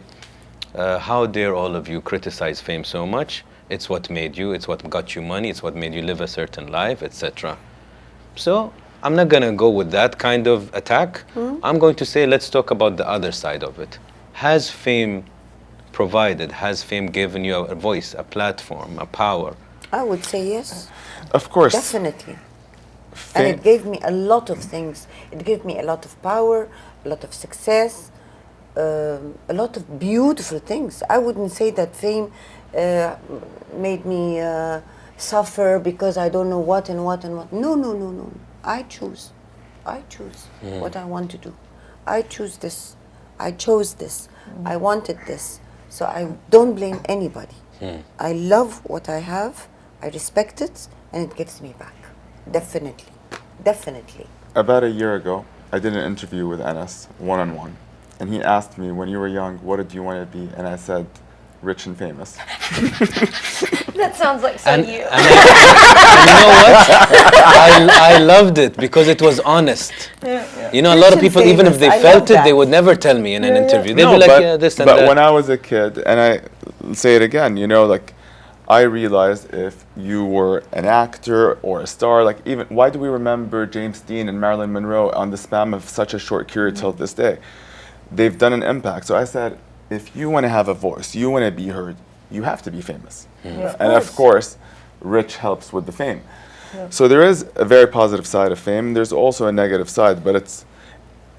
[SPEAKER 2] how dare all of you criticize fame so much? It's what made you, it's what got you money, it's what made you live a certain life, etc. So I'm not going to go with that kind of attack. I'm going to say, let's talk about the other side of it. Has fame given you a voice, a platform, a power?
[SPEAKER 3] I would say yes.
[SPEAKER 5] Of course.
[SPEAKER 3] Definitely. And it gave me a lot of things. It gave me a lot of power, a lot of success, a lot of beautiful things. I wouldn't say that fame made me suffer because I don't know what and what and what. No. I choose what I want to do. I choose this. I chose this. I wanted this. So I don't blame anybody. I love what I have. I respect it, and it gives me back. Definitely.
[SPEAKER 5] About a year ago, I did an interview with Anas, one-on-one. And he asked me, when you were young, what did you want to be? And I said, rich and famous.
[SPEAKER 4] That sounds like so
[SPEAKER 2] And
[SPEAKER 4] you.
[SPEAKER 2] you know what? I loved it because it was honest. You know, a lot of people, even if they
[SPEAKER 3] I
[SPEAKER 2] felt
[SPEAKER 3] love
[SPEAKER 2] it,
[SPEAKER 3] that.
[SPEAKER 2] they would never tell me in an interview. They'd be like, yeah, this and
[SPEAKER 5] but
[SPEAKER 2] that.
[SPEAKER 5] when I was a kid, and I say it again, you know, like, I realized if you were an actor or a star, like even, why do we remember James Dean and Marilyn Monroe on the span of such a short period till this day? They've done an impact. So I said, if you want to have a voice, you want to be heard, you have to be famous. And of course, rich helps with the fame. So there is a very positive side of fame. There's also a negative side, but it's,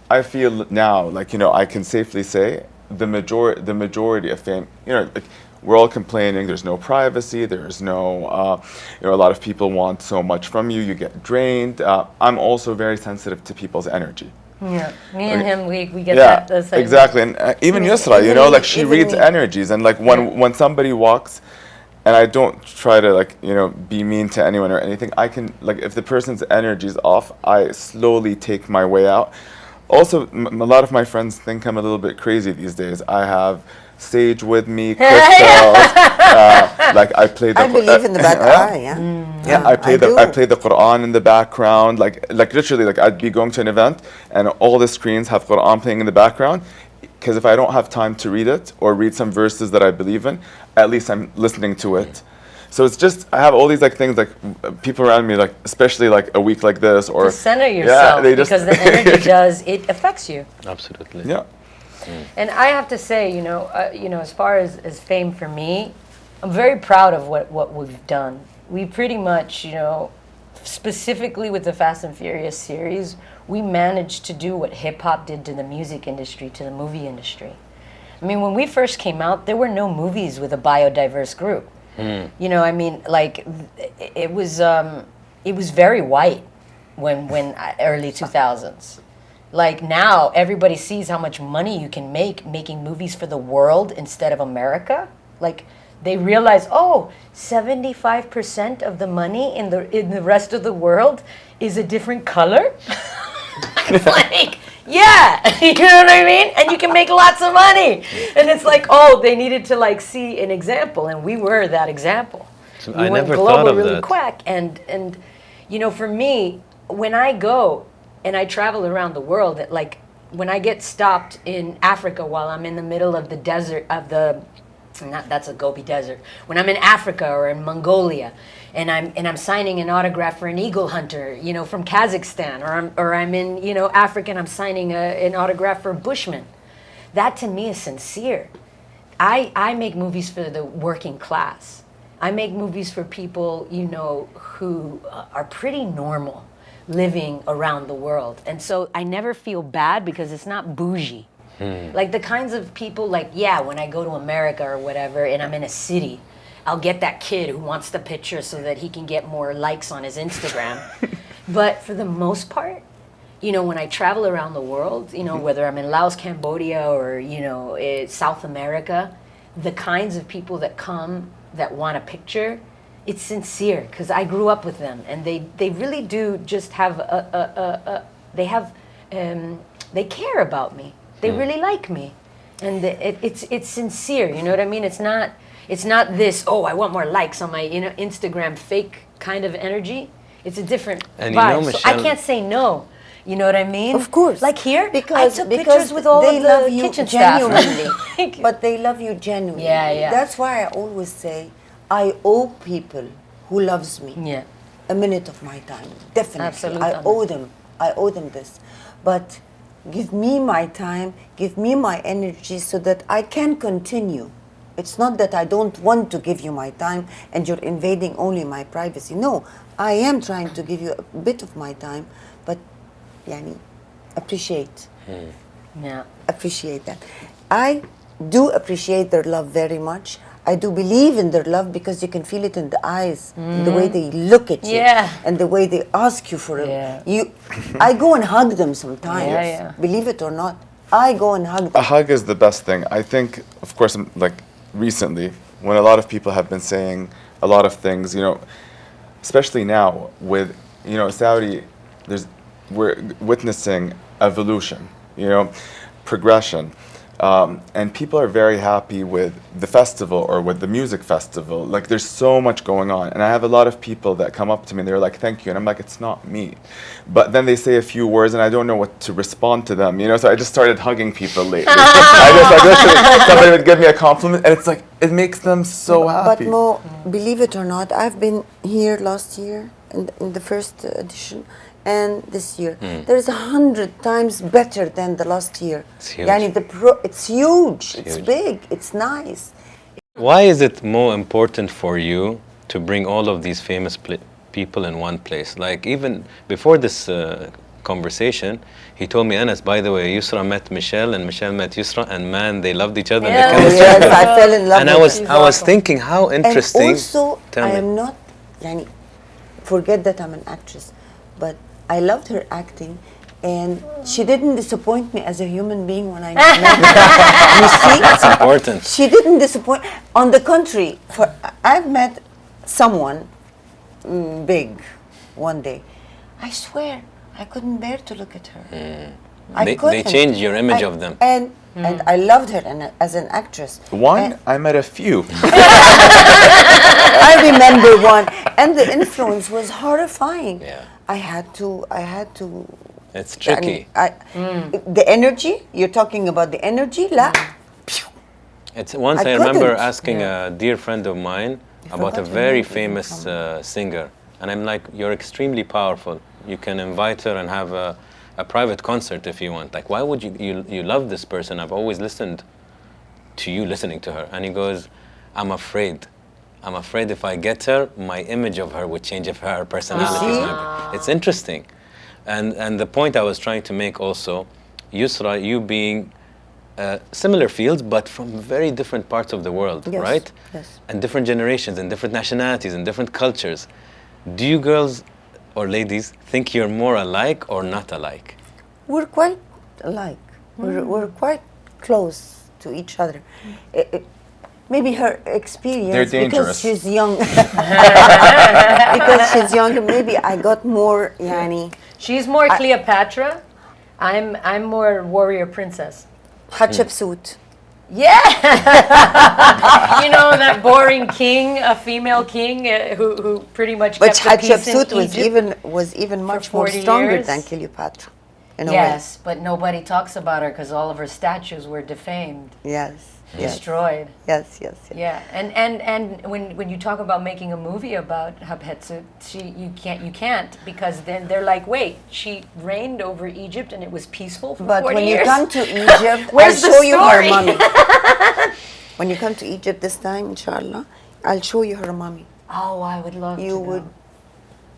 [SPEAKER 5] I feel now, like, you know, I can safely say the majority of fame, you know, like, we're all complaining, there's no privacy, there's no, you know, a lot of people want so much from you, you get drained. I'm also very sensitive to people's energy.
[SPEAKER 4] Yeah, me and him, we get
[SPEAKER 5] Yeah,
[SPEAKER 4] that. The same.
[SPEAKER 5] exactly. And even Yousra, you know, like she
[SPEAKER 3] even
[SPEAKER 5] reads
[SPEAKER 3] me.
[SPEAKER 5] energies. And like when somebody walks, and I don't try to like, you know, be mean to anyone or anything, I can, like, if the person's energy is off, I slowly take my way out. Also, a lot of my friends think I'm a little bit crazy these days. I have sage with me, crystals. Like I play the.
[SPEAKER 3] I believe in the bad eye. Yeah.
[SPEAKER 5] I play the Quran in the background. Like literally, like I'd be going to an event and all the screens have Quran playing in the background. Because if I don't have time to read it or read some verses that I believe in, at least I'm listening to it. So it's just, I have all these like things, like people around me, like especially like a week like this, or
[SPEAKER 4] to center yourself, because the energy it affects you.
[SPEAKER 2] Absolutely.
[SPEAKER 5] Yeah.
[SPEAKER 4] And I have to say, as far as fame for me, I'm very proud of what we've done. We pretty much, specifically with the Fast and Furious series, we managed to do what hip hop did to the music industry, to the movie industry. I mean, when we first came out, there were no movies with a biodiverse group. It was very white when early 2000s. Like now, everybody sees how much money you can make making movies for the world instead of America. Like they realize, 75% of the money in the rest of the world is a different color. Like, yeah, you know what I mean? And you can make lots of money. And it's like, they needed to like see an example, and we were that example.
[SPEAKER 2] So
[SPEAKER 4] we
[SPEAKER 2] I
[SPEAKER 4] went
[SPEAKER 2] never
[SPEAKER 4] global
[SPEAKER 2] thought of
[SPEAKER 4] really
[SPEAKER 2] that.
[SPEAKER 4] quick. And for me, when I go and I travel around the world, like when I get stopped in Africa while I'm in the middle of the desert of that's a Gobi Desert. When I'm in Africa or in Mongolia, and I'm signing an autograph for an eagle hunter, from Kazakhstan, or I'm in Africa and I'm signing an autograph for a bushman. That to me is sincere. I make movies for the working class. I make movies for people who are pretty normal, living around the world, and so I never feel bad because it's not bougie. Like the kinds of people, when I go to America or whatever, and I'm in a city, I'll get that kid who wants the picture so that he can get more likes on his Instagram. But for the most part, when I travel around the world, whether I'm in Laos, Cambodia, or, South America, the kinds of people that come that want a picture, it's sincere because I grew up with them, and they really do just have they care about me. They really like me, and it's sincere. You know what I mean? It's not this. I want more likes on my Instagram fake kind of energy. It's a different vibe. So I can't say no. You know what I mean?
[SPEAKER 3] Of course.
[SPEAKER 4] Like here,
[SPEAKER 3] because
[SPEAKER 4] I took pictures with all
[SPEAKER 3] they
[SPEAKER 4] of
[SPEAKER 3] love
[SPEAKER 4] the
[SPEAKER 3] you
[SPEAKER 4] kitchen
[SPEAKER 3] genuinely.
[SPEAKER 4] staff.
[SPEAKER 3] But they love you genuinely.
[SPEAKER 4] Yeah.
[SPEAKER 3] That's why I always say I owe people who loves me a minute of my time. Definitely.
[SPEAKER 4] Absolutely.
[SPEAKER 3] I owe them this. But give me my time, give me my energy so that I can continue. It's not that I don't want to give you my time and you're invading only my privacy. No, I am trying to give you a bit of my time, but appreciate.
[SPEAKER 4] Yeah.
[SPEAKER 3] Appreciate that. I do appreciate their love very much. I do believe in their love because you can feel it in the eyes, the way they look at you, and the way they ask you for it. I go and hug them sometimes. Believe it or not, I go and hug them.
[SPEAKER 5] A hug is the best thing. I think, of course, like recently, when a lot of people have been saying a lot of things, especially now with, Saudi, we're witnessing evolution, progression. And people are very happy with the festival or with the music festival. Like there's so much going on. And I have a lot of people that come up to me and they're like, thank you. And I'm like, it's not me. But then they say a few words and I don't know what to respond to them, So I just started hugging people lately. Somebody would give me a compliment and it's like, it makes them so happy.
[SPEAKER 3] But Mo, believe it or not, I've been here last year in the first edition. And this year, there's 100 times better than the last year.
[SPEAKER 2] It's huge.
[SPEAKER 3] It's huge. It's big. It's nice.
[SPEAKER 2] Why is it more important for you to bring all of these famous people in one place? Like even before this conversation, he told me, Anas, by the way, Yousra met Michelle and Michelle met Yousra, and man, they loved each other.
[SPEAKER 3] Yes, I fell in love with
[SPEAKER 2] And I was thinking, how interesting.
[SPEAKER 3] And also, I am not, forget that I'm an actress, but I loved her acting, and she didn't disappoint me as a human being when I met her. You see?
[SPEAKER 2] That's important.
[SPEAKER 3] She didn't disappoint. On the contrary, I've met someone big one day. I swear, I couldn't bear to look at her.
[SPEAKER 2] They
[SPEAKER 3] couldn't.
[SPEAKER 2] change your image of them.
[SPEAKER 3] And I loved her as an actress.
[SPEAKER 5] One, I met a few.
[SPEAKER 3] I remember one, and the influence was horrifying.
[SPEAKER 2] Yeah.
[SPEAKER 3] I had to.
[SPEAKER 2] It's tricky.
[SPEAKER 3] The energy you're talking about, the energy, la.
[SPEAKER 2] It's once
[SPEAKER 3] I
[SPEAKER 2] I remember
[SPEAKER 3] couldn't.
[SPEAKER 2] asking a dear friend of mine about a
[SPEAKER 3] forgot her
[SPEAKER 2] very
[SPEAKER 3] name,
[SPEAKER 2] famous singer, and I'm like, "You're extremely powerful. You can invite her and have a private concert if you want. Like, why would you love this person? I've always listened to you listening to her." And he goes, "I'm afraid. I'm afraid if I get her, my image of her would change if her personality is not." It's interesting. And the point I was trying to make also, Yousra, you being similar fields, but from very different parts of the world,
[SPEAKER 3] Yes,
[SPEAKER 2] right?
[SPEAKER 3] yes.
[SPEAKER 2] And different generations and different nationalities and different cultures. Do you girls or ladies think you're more alike or not alike?
[SPEAKER 3] We're quite alike. We're quite close to each other. Maybe her experience,
[SPEAKER 5] They're
[SPEAKER 3] because
[SPEAKER 5] dangerous.
[SPEAKER 3] she's young. Because she's younger, maybe I got more, yani,
[SPEAKER 4] She's more Cleopatra. I'm more warrior princess.
[SPEAKER 3] Hatshepsut.
[SPEAKER 4] Yeah. You know, that boring king, a female king who pretty much
[SPEAKER 3] But
[SPEAKER 4] kept the peace in
[SPEAKER 3] Hatshepsut
[SPEAKER 4] Egypt.
[SPEAKER 3] was even much more
[SPEAKER 4] 40
[SPEAKER 3] stronger
[SPEAKER 4] years.
[SPEAKER 3] than Cleopatra. In a way.
[SPEAKER 4] Yes, but nobody talks about her because all of her statues were defamed,
[SPEAKER 3] Yes.
[SPEAKER 4] destroyed.
[SPEAKER 3] Yes.
[SPEAKER 4] Yeah, and when you talk about making a movie about Hatshepsut, you can't because then they're like, wait, she reigned over Egypt and it was peaceful for
[SPEAKER 3] But
[SPEAKER 4] 40
[SPEAKER 3] when
[SPEAKER 4] years.
[SPEAKER 3] you come to Egypt,
[SPEAKER 4] Where's
[SPEAKER 3] I'll
[SPEAKER 4] the
[SPEAKER 3] show you her
[SPEAKER 4] story?
[SPEAKER 3] mummy. When you come to Egypt this time, inshallah, I'll show you her mummy.
[SPEAKER 4] Oh, I would love to.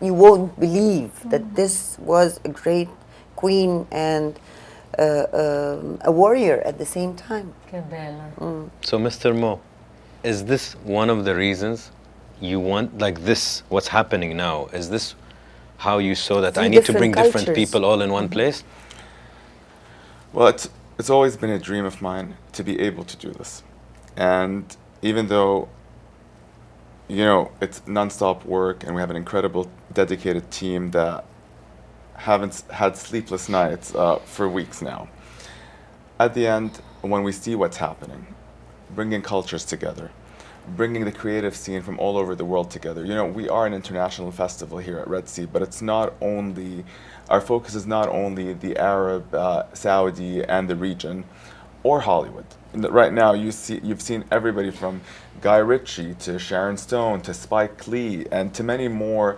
[SPEAKER 3] You won't believe that this was a great queen and a warrior at the same time.
[SPEAKER 4] Que bella.
[SPEAKER 2] So, Mr. Mo, is this one of the reasons you want, like this, what's happening now? Is this how you saw that
[SPEAKER 3] Three
[SPEAKER 2] I need to
[SPEAKER 3] different
[SPEAKER 2] bring different
[SPEAKER 3] cultures.
[SPEAKER 2] people all in one place?
[SPEAKER 5] Well, it's always been a dream of mine to be able to do this. And even though, you know, it's nonstop work and we have an incredible dedicated team that haven't had sleepless nights for weeks now. At the end, when we see what's happening, bringing cultures together, bringing the creative scene from all over the world together. You know, we are an international festival here at Red Sea, but it's not only, our focus is not only the Arab, Saudi, and the region, or Hollywood. Right now, you've seen everybody from Guy Ritchie to Sharon Stone to Spike Lee and to many more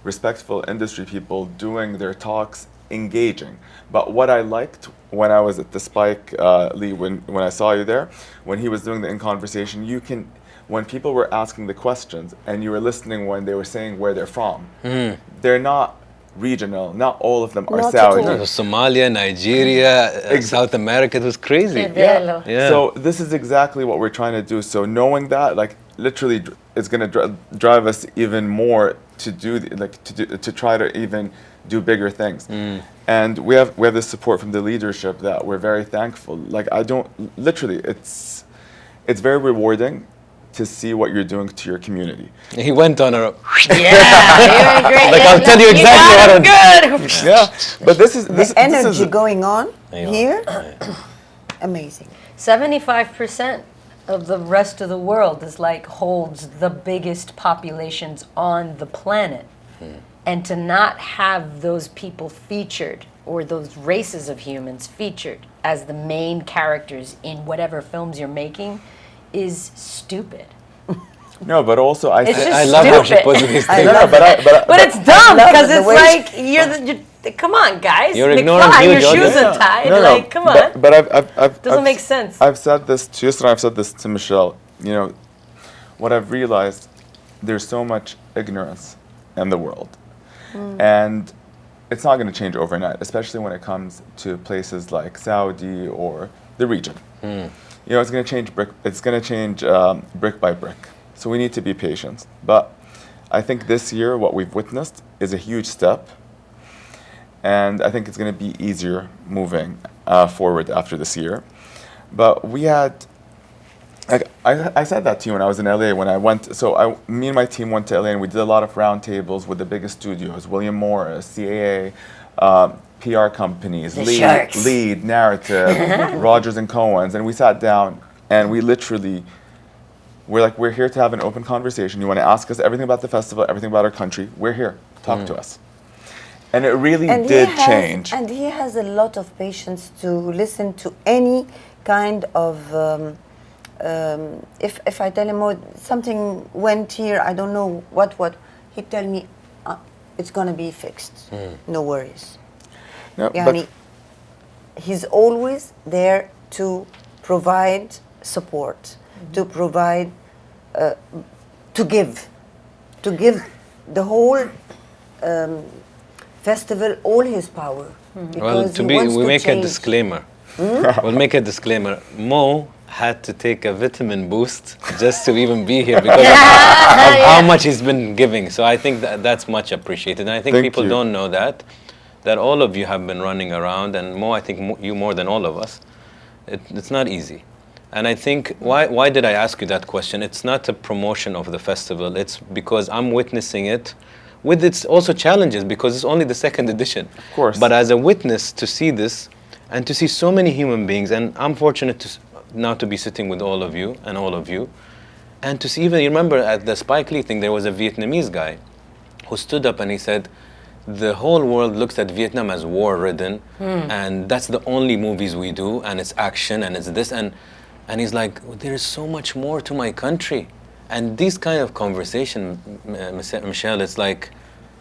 [SPEAKER 5] respectful industry people doing their talks, engaging. But what I liked when I was at the Spike Lee, when I saw you there, when he was doing the In Conversation, when people were asking the questions and you were listening when they were saying where they're from, they're not regional, not all of them are
[SPEAKER 3] Not at
[SPEAKER 5] Saudi.
[SPEAKER 3] all.
[SPEAKER 2] No, Somalia, Nigeria, South America, it was crazy.
[SPEAKER 4] Que bello.
[SPEAKER 2] Yeah.
[SPEAKER 5] So this is exactly what we're trying to do. So knowing that, like, literally, it's going to drive us even more to to try to even do bigger things. And we have the support from the leadership that we're very thankful. Like, it's very rewarding to see what you're doing to your community.
[SPEAKER 2] He went on a...
[SPEAKER 4] Yeah, you're great.
[SPEAKER 2] Like, I'll tell you exactly what I'm...
[SPEAKER 4] Good.
[SPEAKER 5] Yeah, but this is
[SPEAKER 3] The energy going on
[SPEAKER 2] Yeah.
[SPEAKER 3] here, amazing.
[SPEAKER 4] 75% of the rest of the world holds the biggest populations on the planet. And to not have those people featured, or those races of humans featured as the main characters in whatever films you're making, is stupid.
[SPEAKER 5] no, but also
[SPEAKER 4] It's just
[SPEAKER 2] I love how she
[SPEAKER 4] stupid.
[SPEAKER 2] puts these
[SPEAKER 3] I
[SPEAKER 2] things.
[SPEAKER 3] love
[SPEAKER 4] But it's dumb
[SPEAKER 3] love
[SPEAKER 4] because
[SPEAKER 3] the
[SPEAKER 4] it's
[SPEAKER 3] way
[SPEAKER 4] like come on, guys.
[SPEAKER 2] You're ignoring
[SPEAKER 4] McFly,
[SPEAKER 2] huge
[SPEAKER 4] your shoes
[SPEAKER 2] audience.
[SPEAKER 4] untied.
[SPEAKER 5] No,
[SPEAKER 4] Like, come on.
[SPEAKER 5] But I've
[SPEAKER 4] Doesn't make sense.
[SPEAKER 5] I've said this to Yousra, I've said this to Michelle. You know, what I've realized, there's so much ignorance in the world. And it's not going to change overnight, especially when it comes to places like Saudi or the region. You know, it's going to change brick by brick. So we need to be patient. But I think this year, what we've witnessed is a huge step. And I think it's going to be easier moving forward after this year. But we had, I said that to you when I was in LA, when I went, me and my team went to LA and we did a lot of roundtables with the biggest studios, William Morris, CAA, PR companies,
[SPEAKER 4] The sharks.
[SPEAKER 5] lead, narrative, Rogers and Cohen's, and we sat down and we literally, we're like, we're here to have an open conversation. You want to ask us everything about the festival, everything about our country, we're here. Talk to us. And it really did change.
[SPEAKER 3] And he has a lot of patience to listen to any kind of, if I tell him, oh, something went here, I don't know what, he'd tell me, it's going to be fixed. No worries.
[SPEAKER 5] No,
[SPEAKER 3] Yani, he's always there to provide support, to provide, to give the whole festival all his power.
[SPEAKER 2] Well, we make a disclaimer. We'll make a disclaimer. Mo had to take a vitamin boost just to even be here because of how much he's been giving. So I think that's much appreciated. And I think people don't know that all of you have been running around, and Mo, I think you more than all of us. It's not easy. And I think, why did I ask you that question? It's not a promotion of the festival. It's because I'm witnessing it with its also challenges, because it's only the second edition.
[SPEAKER 5] Of course.
[SPEAKER 2] But as a witness to see this and to see so many human beings, and I'm fortunate now to be sitting with all of you, and to see even, you remember at the Spike Lee thing, there was a Vietnamese guy who stood up and he said, the whole world looks at Vietnam as war-ridden, and that's the only movies we do, and it's action, and it's this, and he's like, there is so much more to my country. And these kind of conversation, Michelle, it's like,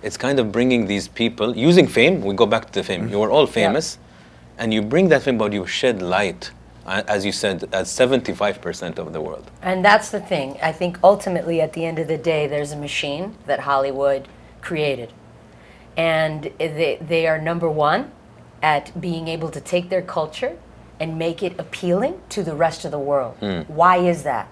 [SPEAKER 2] it's kind of bringing these people, using fame, we go back to the fame, you were all famous, and you bring that fame, but you shed light, as you said, as 75% of the world.
[SPEAKER 4] And that's the thing. I think ultimately, at the end of the day, there's a machine that Hollywood created. And they are number one at being able to take their culture and make it appealing to the rest of the world. Why is that?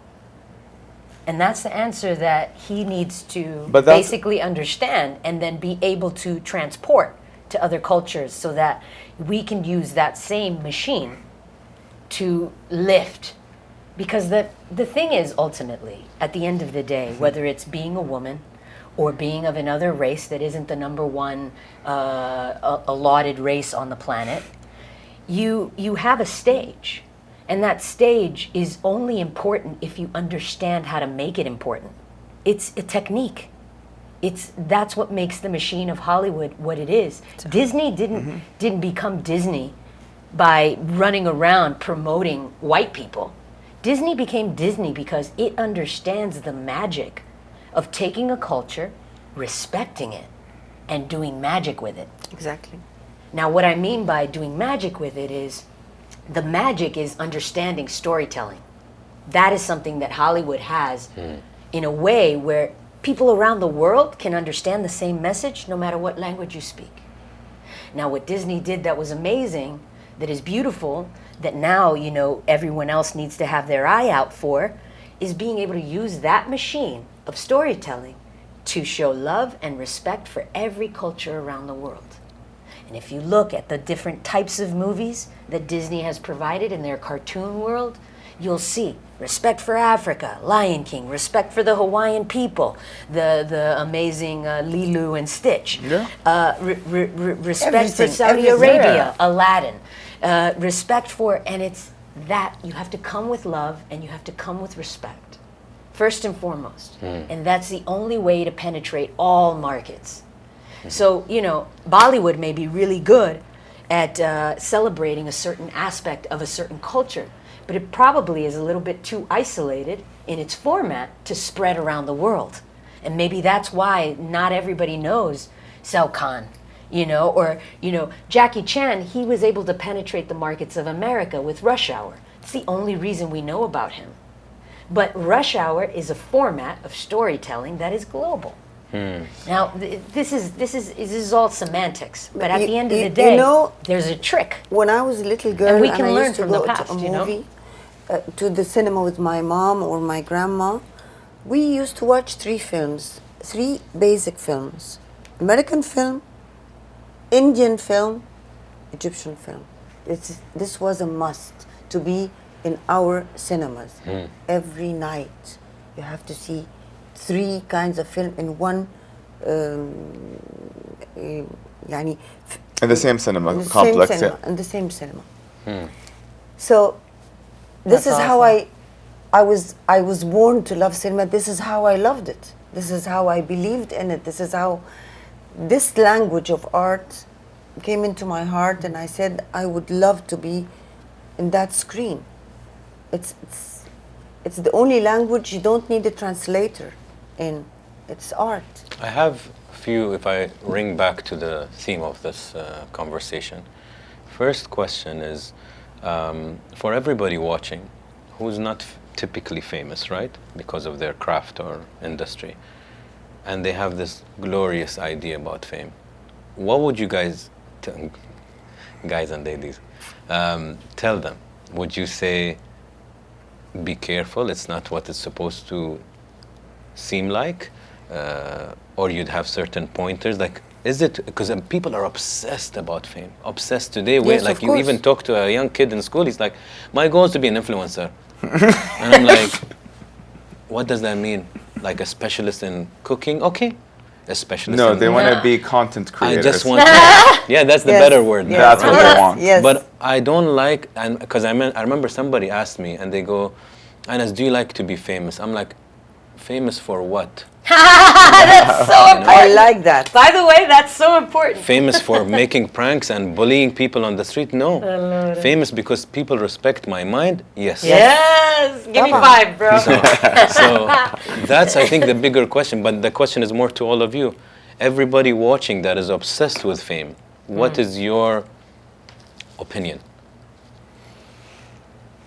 [SPEAKER 4] And that's the answer that he needs to basically understand and then be able to transport to other cultures so that we can use that same machine to lift. Because the thing is, ultimately, at the end of the day, whether it's being a woman or being of another race that isn't the number one allotted race on the planet, you have a stage. And that stage is only important if you understand how to make it important. It's a technique. That's what makes the machine of Hollywood what it is. Disney didn't become Disney by running around promoting white people. Disney became Disney because it understands the magic of taking a culture, respecting it, and doing magic with it.
[SPEAKER 3] Exactly.
[SPEAKER 4] Now, what I mean by doing magic with it is, the magic is understanding storytelling. That is something that Hollywood has in a way where people around the world can understand the same message no matter what language you speak. Now, what Disney did that was amazing, that is beautiful, that now, everyone else needs to have their eye out for, is being able to use that machine of storytelling to show love and respect for every culture around the world. And if you look at the different types of movies that Disney has provided in their cartoon world, you'll see respect for Africa, Lion King, respect for the Hawaiian people, the amazing Lilo and Stitch, respect for Saudi Arabia, Aladdin, respect for, and it's that you have to come with love and you have to come with respect, first and foremost. And that's the only way to penetrate all markets. So, Bollywood may be really good at celebrating a certain aspect of a certain culture, but it probably is a little bit too isolated in its format to spread around the world. And maybe that's why not everybody knows Shao Kahn, or Jackie Chan, he was able to penetrate the markets of America with Rush Hour. It's the only reason we know about him. But Rush Hour is a format of storytelling that is global. Now, this is all semantics, but at the end of the day, there's a trick.
[SPEAKER 3] When I was a little girl,
[SPEAKER 4] and we can learn
[SPEAKER 3] I used to
[SPEAKER 4] from
[SPEAKER 3] go
[SPEAKER 4] the past,
[SPEAKER 3] to a movie, to the cinema with my mom or my grandma, we used to watch three basic films: American film, Indian film, Egyptian film. This was a must to be in our cinemas. Every night, you have to see three kinds of film in one
[SPEAKER 5] In the same cinema
[SPEAKER 3] in the
[SPEAKER 5] complex,
[SPEAKER 3] same cinema,
[SPEAKER 5] yeah.
[SPEAKER 3] in the same cinema. So this
[SPEAKER 4] That's
[SPEAKER 3] is how
[SPEAKER 4] awesome.
[SPEAKER 3] I was born to love cinema. This is how I loved it. This is how I believed in it. This is how this language of art came into my heart, and I said I would love to be in that screen. It's the only language you don't need a translator in. It's art.
[SPEAKER 2] I have a few, if I ring back to the theme of this conversation. First question is, for everybody watching who's not typically famous, right? Because of their craft or industry, and they have this glorious idea about fame. What would you guys and ladies, tell them? Would you say, be careful, it's not what it's supposed to seem like? Or you'd have certain pointers, like, is it, because people are obsessed about fame, obsessed today, where,
[SPEAKER 3] Yes,
[SPEAKER 2] like,
[SPEAKER 3] of
[SPEAKER 2] you
[SPEAKER 3] course.
[SPEAKER 2] even talk to a young kid in school, he's like, my goal is to be an influencer. And I'm like, what does that mean? Like a specialist in cooking? Okay, a specialist
[SPEAKER 5] No,
[SPEAKER 2] in...
[SPEAKER 5] they want to be content
[SPEAKER 2] I
[SPEAKER 5] creators.
[SPEAKER 2] just want to, yeah, that's the
[SPEAKER 3] Yes,
[SPEAKER 2] better word.
[SPEAKER 3] yes,
[SPEAKER 5] That's what they
[SPEAKER 3] yes,
[SPEAKER 5] want.
[SPEAKER 3] Yes.
[SPEAKER 2] But I don't like, and because I remember somebody asked me, and they go, Anas, do you like to be famous? I'm like, famous for what?
[SPEAKER 4] That's so important.
[SPEAKER 3] I like that.
[SPEAKER 4] By the way, that's so important.
[SPEAKER 2] Famous for making pranks and bullying people on the street? No. Famous because people respect my mind? Yes.
[SPEAKER 4] Yes. Give me
[SPEAKER 3] Come on.
[SPEAKER 4] 5, bro.
[SPEAKER 2] So that's, I think, the bigger question. But the question is more to all of you. Everybody watching that is obsessed with fame. What is your opinion?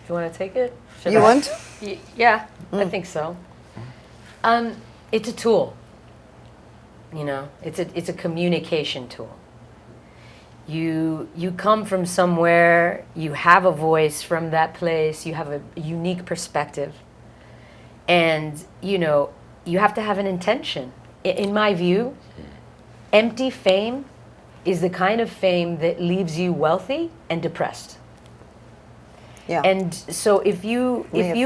[SPEAKER 4] You want to take it? Should
[SPEAKER 3] You
[SPEAKER 4] I?
[SPEAKER 3] want to?
[SPEAKER 4] Yeah, I think so. It's a tool. You know, it's a communication tool. You come from somewhere, you have a voice from that place, you have a unique perspective, and you know you have to have an intention. In my view, empty fame is the kind of fame that leaves you wealthy and depressed.
[SPEAKER 3] Yeah.
[SPEAKER 4] And so if you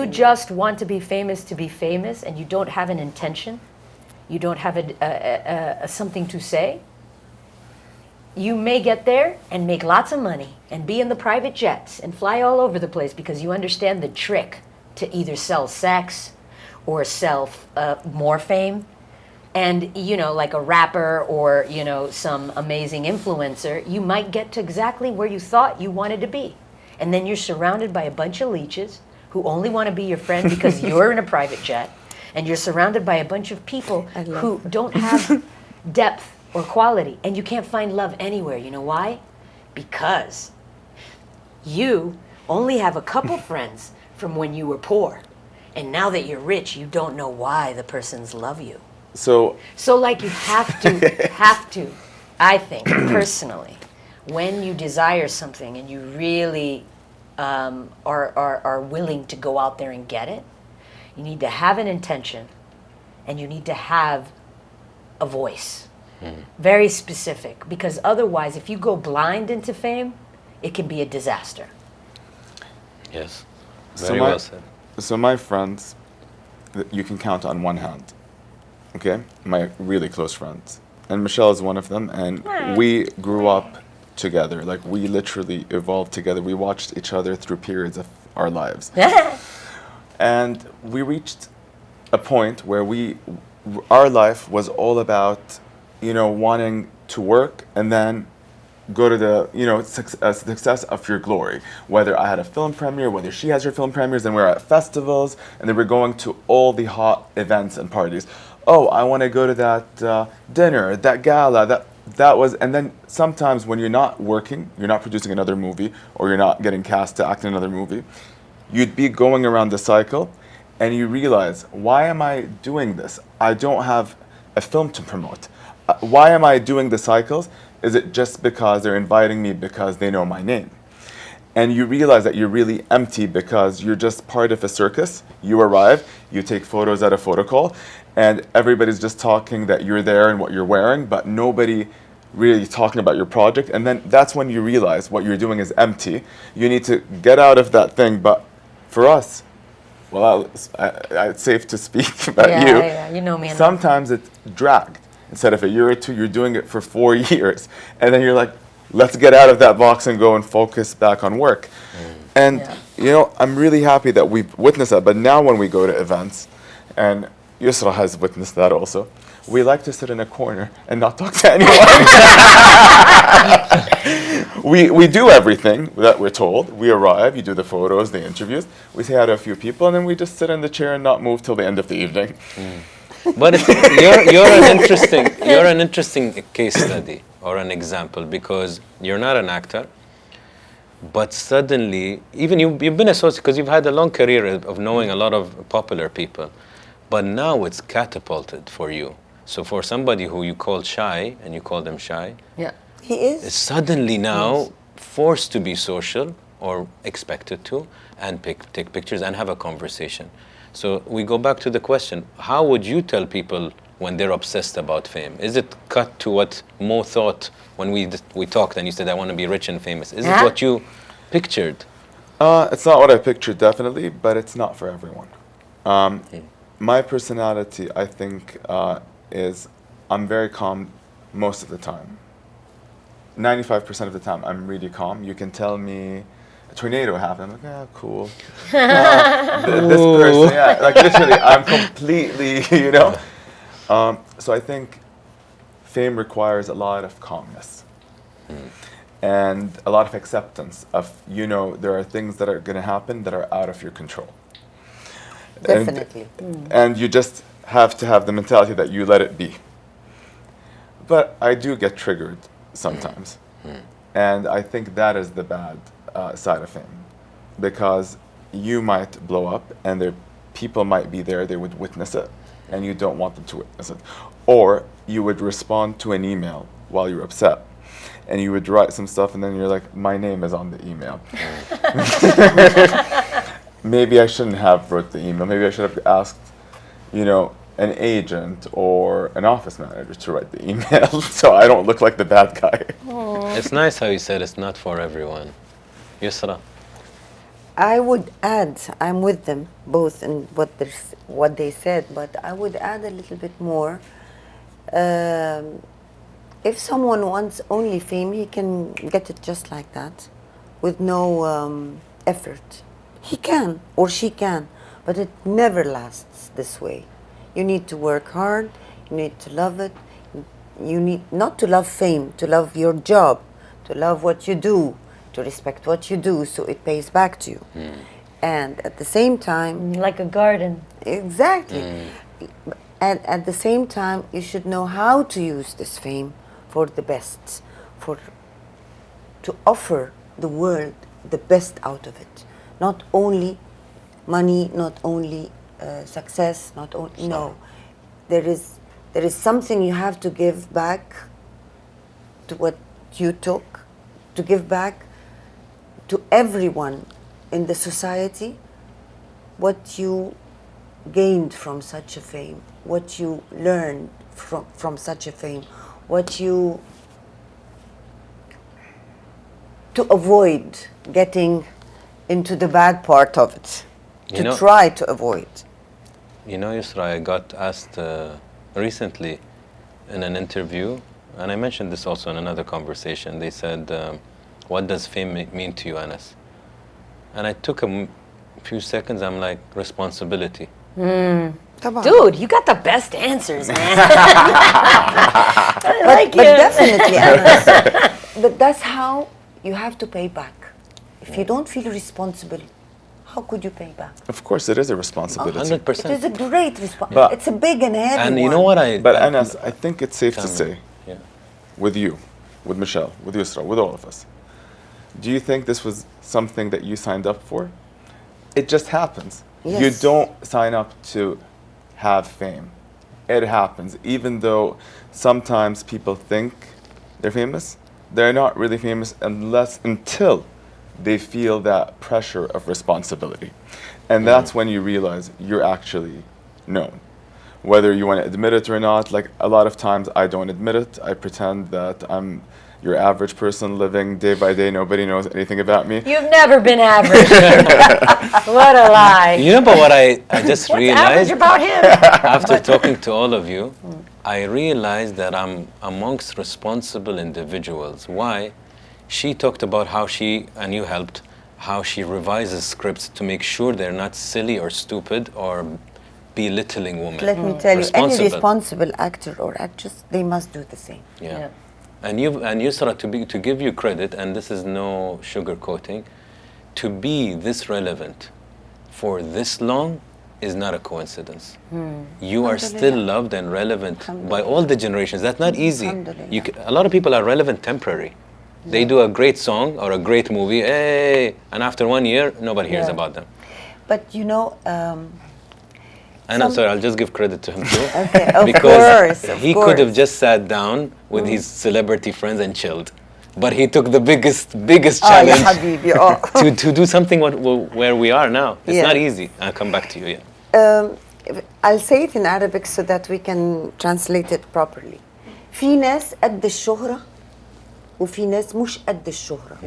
[SPEAKER 4] just want to be famous and you don't have an intention, you don't have a something to say, you may get there and make lots of money and be in the private jets and fly all over the place because you understand the trick to either sell sex or sell more fame. And, you know, like a rapper or, you know, some amazing influencer, you might get to exactly where you thought you wanted to be. And then you're surrounded by a bunch of leeches who only want to be your friend because you're in a private jet. And you're surrounded by a bunch of people who don't have depth or quality. And you can't find love anywhere. You know why? Because you only have a couple friends from when you were poor. And now that you're rich, you don't know why the persons love you.
[SPEAKER 5] So
[SPEAKER 4] So like you have to, I think, personally, when you desire something and you really are willing to go out there and get it, you need to have an intention and you need to have a voice. Very specific, because otherwise if you go blind into fame, it can be a disaster.
[SPEAKER 2] Yes.
[SPEAKER 5] So
[SPEAKER 2] Very well said.
[SPEAKER 5] So my friends, you can count on one hand. Okay, my really close friends, and Michelle is one of them. And we grew up together. Like we literally evolved together. We watched each other through periods of our lives, and we reached a point where our life was all about, you know, wanting to work and then go to the, you know, success of your glory. Whether I had a film premiere, whether she has her film premieres, and we're at festivals, and then we're going to all the hot events and parties. Oh, I want to go to that dinner, that gala, that was, and then sometimes when you're not working, you're not producing another movie, or you're not getting cast to act in another movie, you'd be going around the cycle, and you realize, why am I doing this? I don't have a film to promote. Why am I doing the cycles? Is it just because they're inviting me because they know my name? And you realize that you're really empty because you're just part of a circus. You arrive, you take photos at a photo call, and everybody's just talking that you're there and what you're wearing, but nobody really talking about your project. And then that's when you realize what you're doing is empty. You need to get out of that thing. But for us, well, it's safe to speak about you.
[SPEAKER 4] Yeah, you know me enough.
[SPEAKER 5] Sometimes it's dragged. Instead of a year or two, you're doing it for 4 years. And then you're like, let's get out of that box and go and focus back on work. And I'm really happy that we've witnessed that. But now when we go to events, and Yousra has witnessed that also, we like to sit in a corner and not talk to anyone. we do everything that we're told. We arrive, you do the photos, the interviews, we say hi to a few people, and then we just sit in the chair and not move till the end of the evening.
[SPEAKER 2] But you're an interesting case study or an example, because you're not an actor, but suddenly, even you've been associated, because you've had a long career of knowing a lot of popular people, but now it's catapulted for you. So for somebody who you called shy, and you call them shy,
[SPEAKER 3] he is
[SPEAKER 2] suddenly now forced to be social, or expected to, and take pictures and have a conversation. So we go back to the question, how would you tell people when they're obsessed about fame? Is it cut to what Mo thought when we talked and you said, I want to be rich and famous? Is it what you pictured?
[SPEAKER 5] It's not what I pictured, definitely, but it's not for everyone. My personality, I think, is I'm very calm most of the time. 95% of the time, I'm really calm. You can tell me a tornado happened. I'm like, cool. This person, like literally, I'm completely, So I think fame requires a lot of calmness and a lot of acceptance of, there are things that are going to happen that are out of your control.
[SPEAKER 3] definitely.
[SPEAKER 5] And you just have to have the mentality that you let it be. But I do get triggered sometimes. And I think that is the bad side of fame. Because you might blow up and people might be there, they would witness it, and you don't want them to witness it. Or you would respond to an email while you're upset. And you would write some stuff and then you're like, my name is on the email. Maybe I shouldn't have wrote the email. Maybe I should have asked, an agent or an office manager to write the email so I don't look like the bad guy.
[SPEAKER 2] It's nice how you said it's not for everyone. Yousra.
[SPEAKER 3] I would add, I'm with them both in what they said, but I would add a little bit more. If someone wants only fame, he can get it just like that, with no effort. He can, or she can, but it never lasts this way. You need to work hard, you need to love it. You need not to love fame, to love your job, to love what you do, to respect what you do, so it pays back to you. And at the same time...
[SPEAKER 4] Like a garden.
[SPEAKER 3] Exactly. And at the same time, you should know how to use this fame for the best, to offer the world the best out of it. Not only money, not only success, not only... No. There is something you have to give back to what you took, to give back to everyone in the society what you gained from such a fame, what you learned from such a fame, to avoid getting into the bad part of it, try to avoid.
[SPEAKER 2] Yousra, I got asked recently in an interview, and I mentioned this also in another conversation. They said, what does fame mean to you, Anas? And I took a few seconds, I'm like, responsibility.
[SPEAKER 4] Dude, you got the best answers, man.
[SPEAKER 3] But definitely, Anas, but that's how you have to pay back. If you don't feel responsible, how could you pay back?
[SPEAKER 5] Of course, it is a responsibility.
[SPEAKER 2] 100%.
[SPEAKER 3] It is a great responsibility. It's a big and heavy
[SPEAKER 2] And you
[SPEAKER 3] one.
[SPEAKER 2] know what
[SPEAKER 5] But Anas, I think it's safe to
[SPEAKER 2] Tell me.
[SPEAKER 5] say, with you, with Michelle, with Yousra, with all of us, do you think this was something that you signed up for? It just happens.
[SPEAKER 3] Yes.
[SPEAKER 5] You don't sign up to have fame. It happens. Even though sometimes people think they're famous, they're not really famous until they feel that pressure of responsibility. And that's when you realize you're actually known. Whether you want to admit it or not, like a lot of times I don't admit it. I pretend that I'm your average person living day by day. Nobody knows anything about me.
[SPEAKER 4] You've never been average. What a lie.
[SPEAKER 2] But what I just
[SPEAKER 4] What's
[SPEAKER 2] realized
[SPEAKER 4] average about him?
[SPEAKER 2] after talking to all of you, I realized that I'm amongst responsible individuals. Why? she talked about how she, and you helped, how she revises scripts to make sure they're not silly or stupid or belittling women.
[SPEAKER 3] Let me tell you, any
[SPEAKER 2] Responsible.
[SPEAKER 3] responsible actor or actress, they must do the same.
[SPEAKER 2] Yeah. And Yousra, to give you credit, and this is no sugarcoating, to be this relevant for this long is not a coincidence. You are still loved and relevant by all the generations. That's not easy. A lot of people are relevant temporary. They do a great song or a great movie, hey, and after 1 year, nobody hears about them.
[SPEAKER 3] But you know,
[SPEAKER 2] And I'm sorry, I'll just give credit to him too.
[SPEAKER 3] okay, of
[SPEAKER 2] because
[SPEAKER 3] course,
[SPEAKER 2] he could have just sat down with his celebrity friends and chilled. But he took the biggest challenge
[SPEAKER 3] ya habibi, oh.
[SPEAKER 2] to do something where we are now. It's
[SPEAKER 3] Yeah.
[SPEAKER 2] not easy. I'll come back to you, yeah.
[SPEAKER 3] I'll say it in Arabic so that we can translate it properly. في ناس قد الشهرة وفي ناس مش قد الشهرة.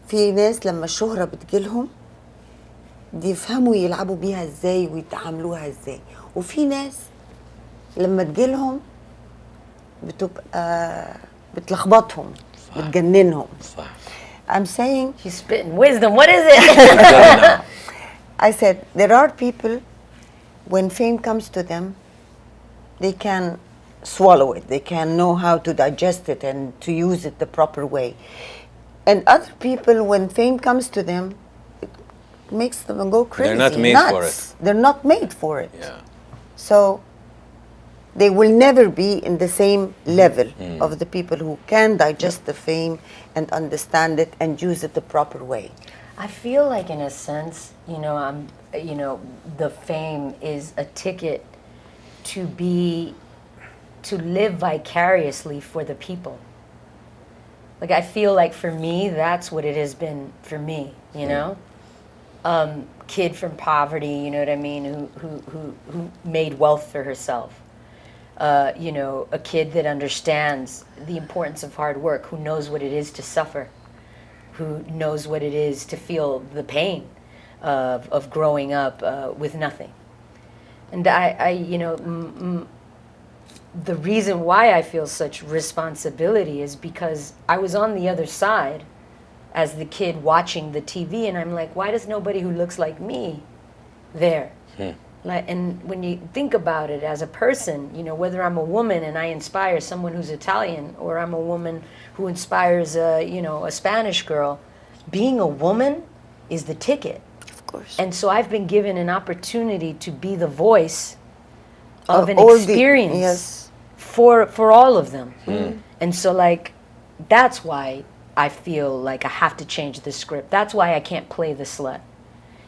[SPEAKER 3] في ناس لما الشهرة بتجيلهم بيفهموا يلعبوا بيها ازاي ويتعاملوها ازاي، وفي ناس لما تجيلهم بتبقى بتلخبطهم، بتجننهم.
[SPEAKER 2] صح.
[SPEAKER 3] I'm saying,
[SPEAKER 4] She's spitting wisdom. What is it?
[SPEAKER 3] I said, there are people, when fame comes to them, they can swallow it. They can know how to digest it and to use it the proper way. And other people, when fame comes to them, it makes them go crazy.
[SPEAKER 2] They're not made
[SPEAKER 3] nuts.
[SPEAKER 2] for it.
[SPEAKER 3] They're not made for it.
[SPEAKER 2] Yeah.
[SPEAKER 3] So they will never be in the same level of the people who can digest the fame and understand it and use it the proper way.
[SPEAKER 4] I feel like, in a sense, the fame is a ticket to live vicariously for the people. Like, I feel like for me, that's what it has been for me, you know? Kid from poverty, you know what I mean, who made wealth for herself. A kid that understands the importance of hard work, who knows what it is to suffer, who knows what it is to feel the pain of growing up with nothing. And the reason why I feel such responsibility is because I was on the other side as the kid watching the TV, and I'm like, why does nobody who looks like me there? And when you think about it as a person, whether I'm a woman and I inspire someone who's Italian, or I'm a woman who inspires a Spanish girl, being a woman is the ticket.
[SPEAKER 3] Of course.
[SPEAKER 4] And so I've been given an opportunity to be the voice of an
[SPEAKER 3] all
[SPEAKER 4] experience
[SPEAKER 3] yes.
[SPEAKER 4] for all of them. And so, like, that's why I feel like I have to change the script. That's why I can't play the slut.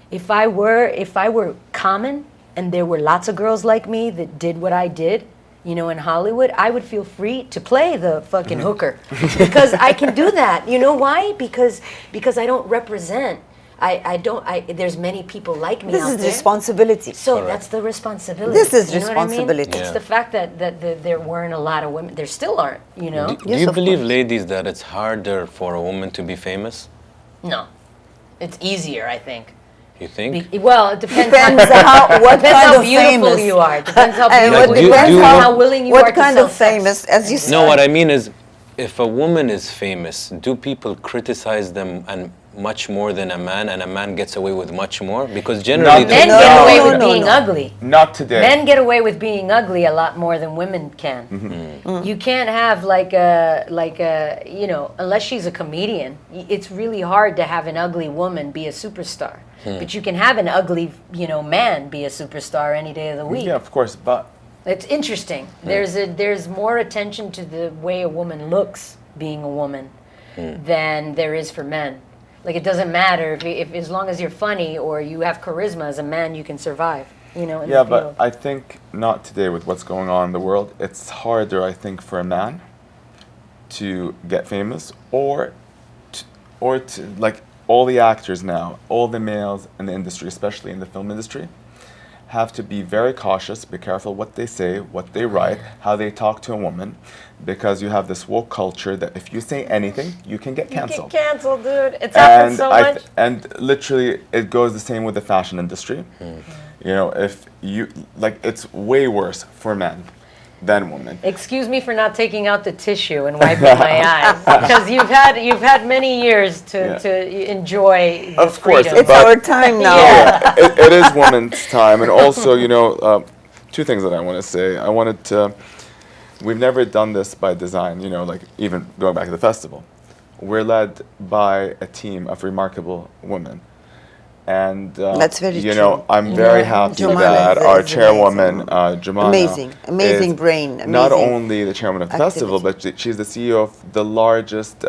[SPEAKER 4] If I were common and there were lots of girls like me that did what I did, in Hollywood, I would feel free to play the fucking hooker because I can do that. You know why? Because I don't represent. There's many people like me
[SPEAKER 3] This
[SPEAKER 4] out
[SPEAKER 3] is
[SPEAKER 4] there.
[SPEAKER 3] responsibility.
[SPEAKER 4] So
[SPEAKER 2] Correct.
[SPEAKER 4] that's the responsibility.
[SPEAKER 3] This is
[SPEAKER 4] You know what I mean?
[SPEAKER 3] responsibility.
[SPEAKER 4] It's
[SPEAKER 2] Yeah.
[SPEAKER 4] the fact that there weren't a lot of women. There still aren't,
[SPEAKER 2] Do
[SPEAKER 3] Yes,
[SPEAKER 2] you
[SPEAKER 3] of
[SPEAKER 2] believe,
[SPEAKER 3] course.
[SPEAKER 2] ladies, that it's harder for a woman to be famous?
[SPEAKER 4] No. It's easier, I think.
[SPEAKER 2] You think?
[SPEAKER 4] Well, it depends,
[SPEAKER 3] Depends what
[SPEAKER 4] depends
[SPEAKER 3] kind
[SPEAKER 4] how
[SPEAKER 3] of
[SPEAKER 4] beautiful
[SPEAKER 3] famous.
[SPEAKER 4] you are. Depends how
[SPEAKER 3] And
[SPEAKER 4] beautiful
[SPEAKER 3] what
[SPEAKER 4] you are.
[SPEAKER 3] depends
[SPEAKER 4] Depends
[SPEAKER 3] how
[SPEAKER 4] how willing you
[SPEAKER 3] what
[SPEAKER 4] are to
[SPEAKER 3] kind
[SPEAKER 4] sell
[SPEAKER 3] of
[SPEAKER 4] sex.
[SPEAKER 3] famous, as you said.
[SPEAKER 2] No, what I mean is, if a woman is famous, do people criticize them and much more than a man, and a man gets away with much more? Because generally,
[SPEAKER 5] Not-
[SPEAKER 4] Men
[SPEAKER 3] No,
[SPEAKER 4] get away
[SPEAKER 3] no,
[SPEAKER 4] with
[SPEAKER 3] no,
[SPEAKER 4] being
[SPEAKER 3] no.
[SPEAKER 4] ugly.
[SPEAKER 5] Not today.
[SPEAKER 4] Men get away with being ugly a lot more than women can. You can't have like a unless she's a comedian. It's really hard to have an ugly woman be a superstar. But you can have an ugly, man be a superstar any day of the week.
[SPEAKER 5] Yeah, of course, but
[SPEAKER 4] It's interesting. There's more attention to the way a woman looks being a woman than there is for men. Like, it doesn't matter if as long as you're funny or you have charisma as a man, you can survive. In
[SPEAKER 5] yeah,
[SPEAKER 4] the
[SPEAKER 5] but
[SPEAKER 4] field.
[SPEAKER 5] I think not today with what's going on in the world. It's harder, I think, for a man to get famous or to like all the actors now, all the males in the industry, especially in the film industry, have to be very cautious, be careful what they say, what they write, how they talk to a woman, because you have this woke culture that if you say anything, you can get canceled.
[SPEAKER 4] You get canceled, dude. It's happened so much.
[SPEAKER 5] And literally, it goes the same with the fashion industry. If you like, it's way worse for men. than women.
[SPEAKER 4] Excuse me for not taking out the tissue and wiping my eyes, because you've had many years to enjoy the
[SPEAKER 5] Of course,
[SPEAKER 4] freedom.
[SPEAKER 3] It's our time now.
[SPEAKER 5] Yeah, it is women's time. And also, two things that I want to say. I wanted to, we've never done this by design, like even going back to the festival. We're led by a team of remarkable women. And,
[SPEAKER 3] That's very true.
[SPEAKER 5] I'm very happy
[SPEAKER 3] Jomana
[SPEAKER 5] that
[SPEAKER 3] is
[SPEAKER 5] our
[SPEAKER 3] amazing.
[SPEAKER 5] chairwoman, Jomana,
[SPEAKER 3] Amazing
[SPEAKER 5] is
[SPEAKER 3] brain,
[SPEAKER 5] not
[SPEAKER 3] amazing
[SPEAKER 5] only the chairwoman of the festival, but she's the CEO of the largest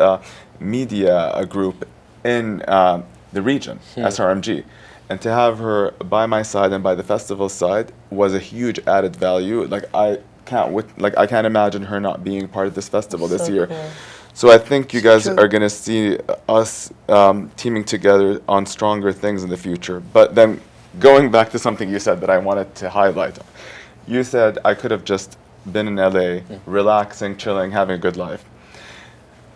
[SPEAKER 5] media group in the region, SRMG. And to have her by my side and by the festival side was a huge added value. I can't imagine her not being part of this festival this year.
[SPEAKER 4] Cool.
[SPEAKER 5] So I think you guys are going to see us teaming together on stronger things in the future. But then going back to something you said that I wanted to highlight. You said I could have just been in LA, relaxing, chilling, having a good life,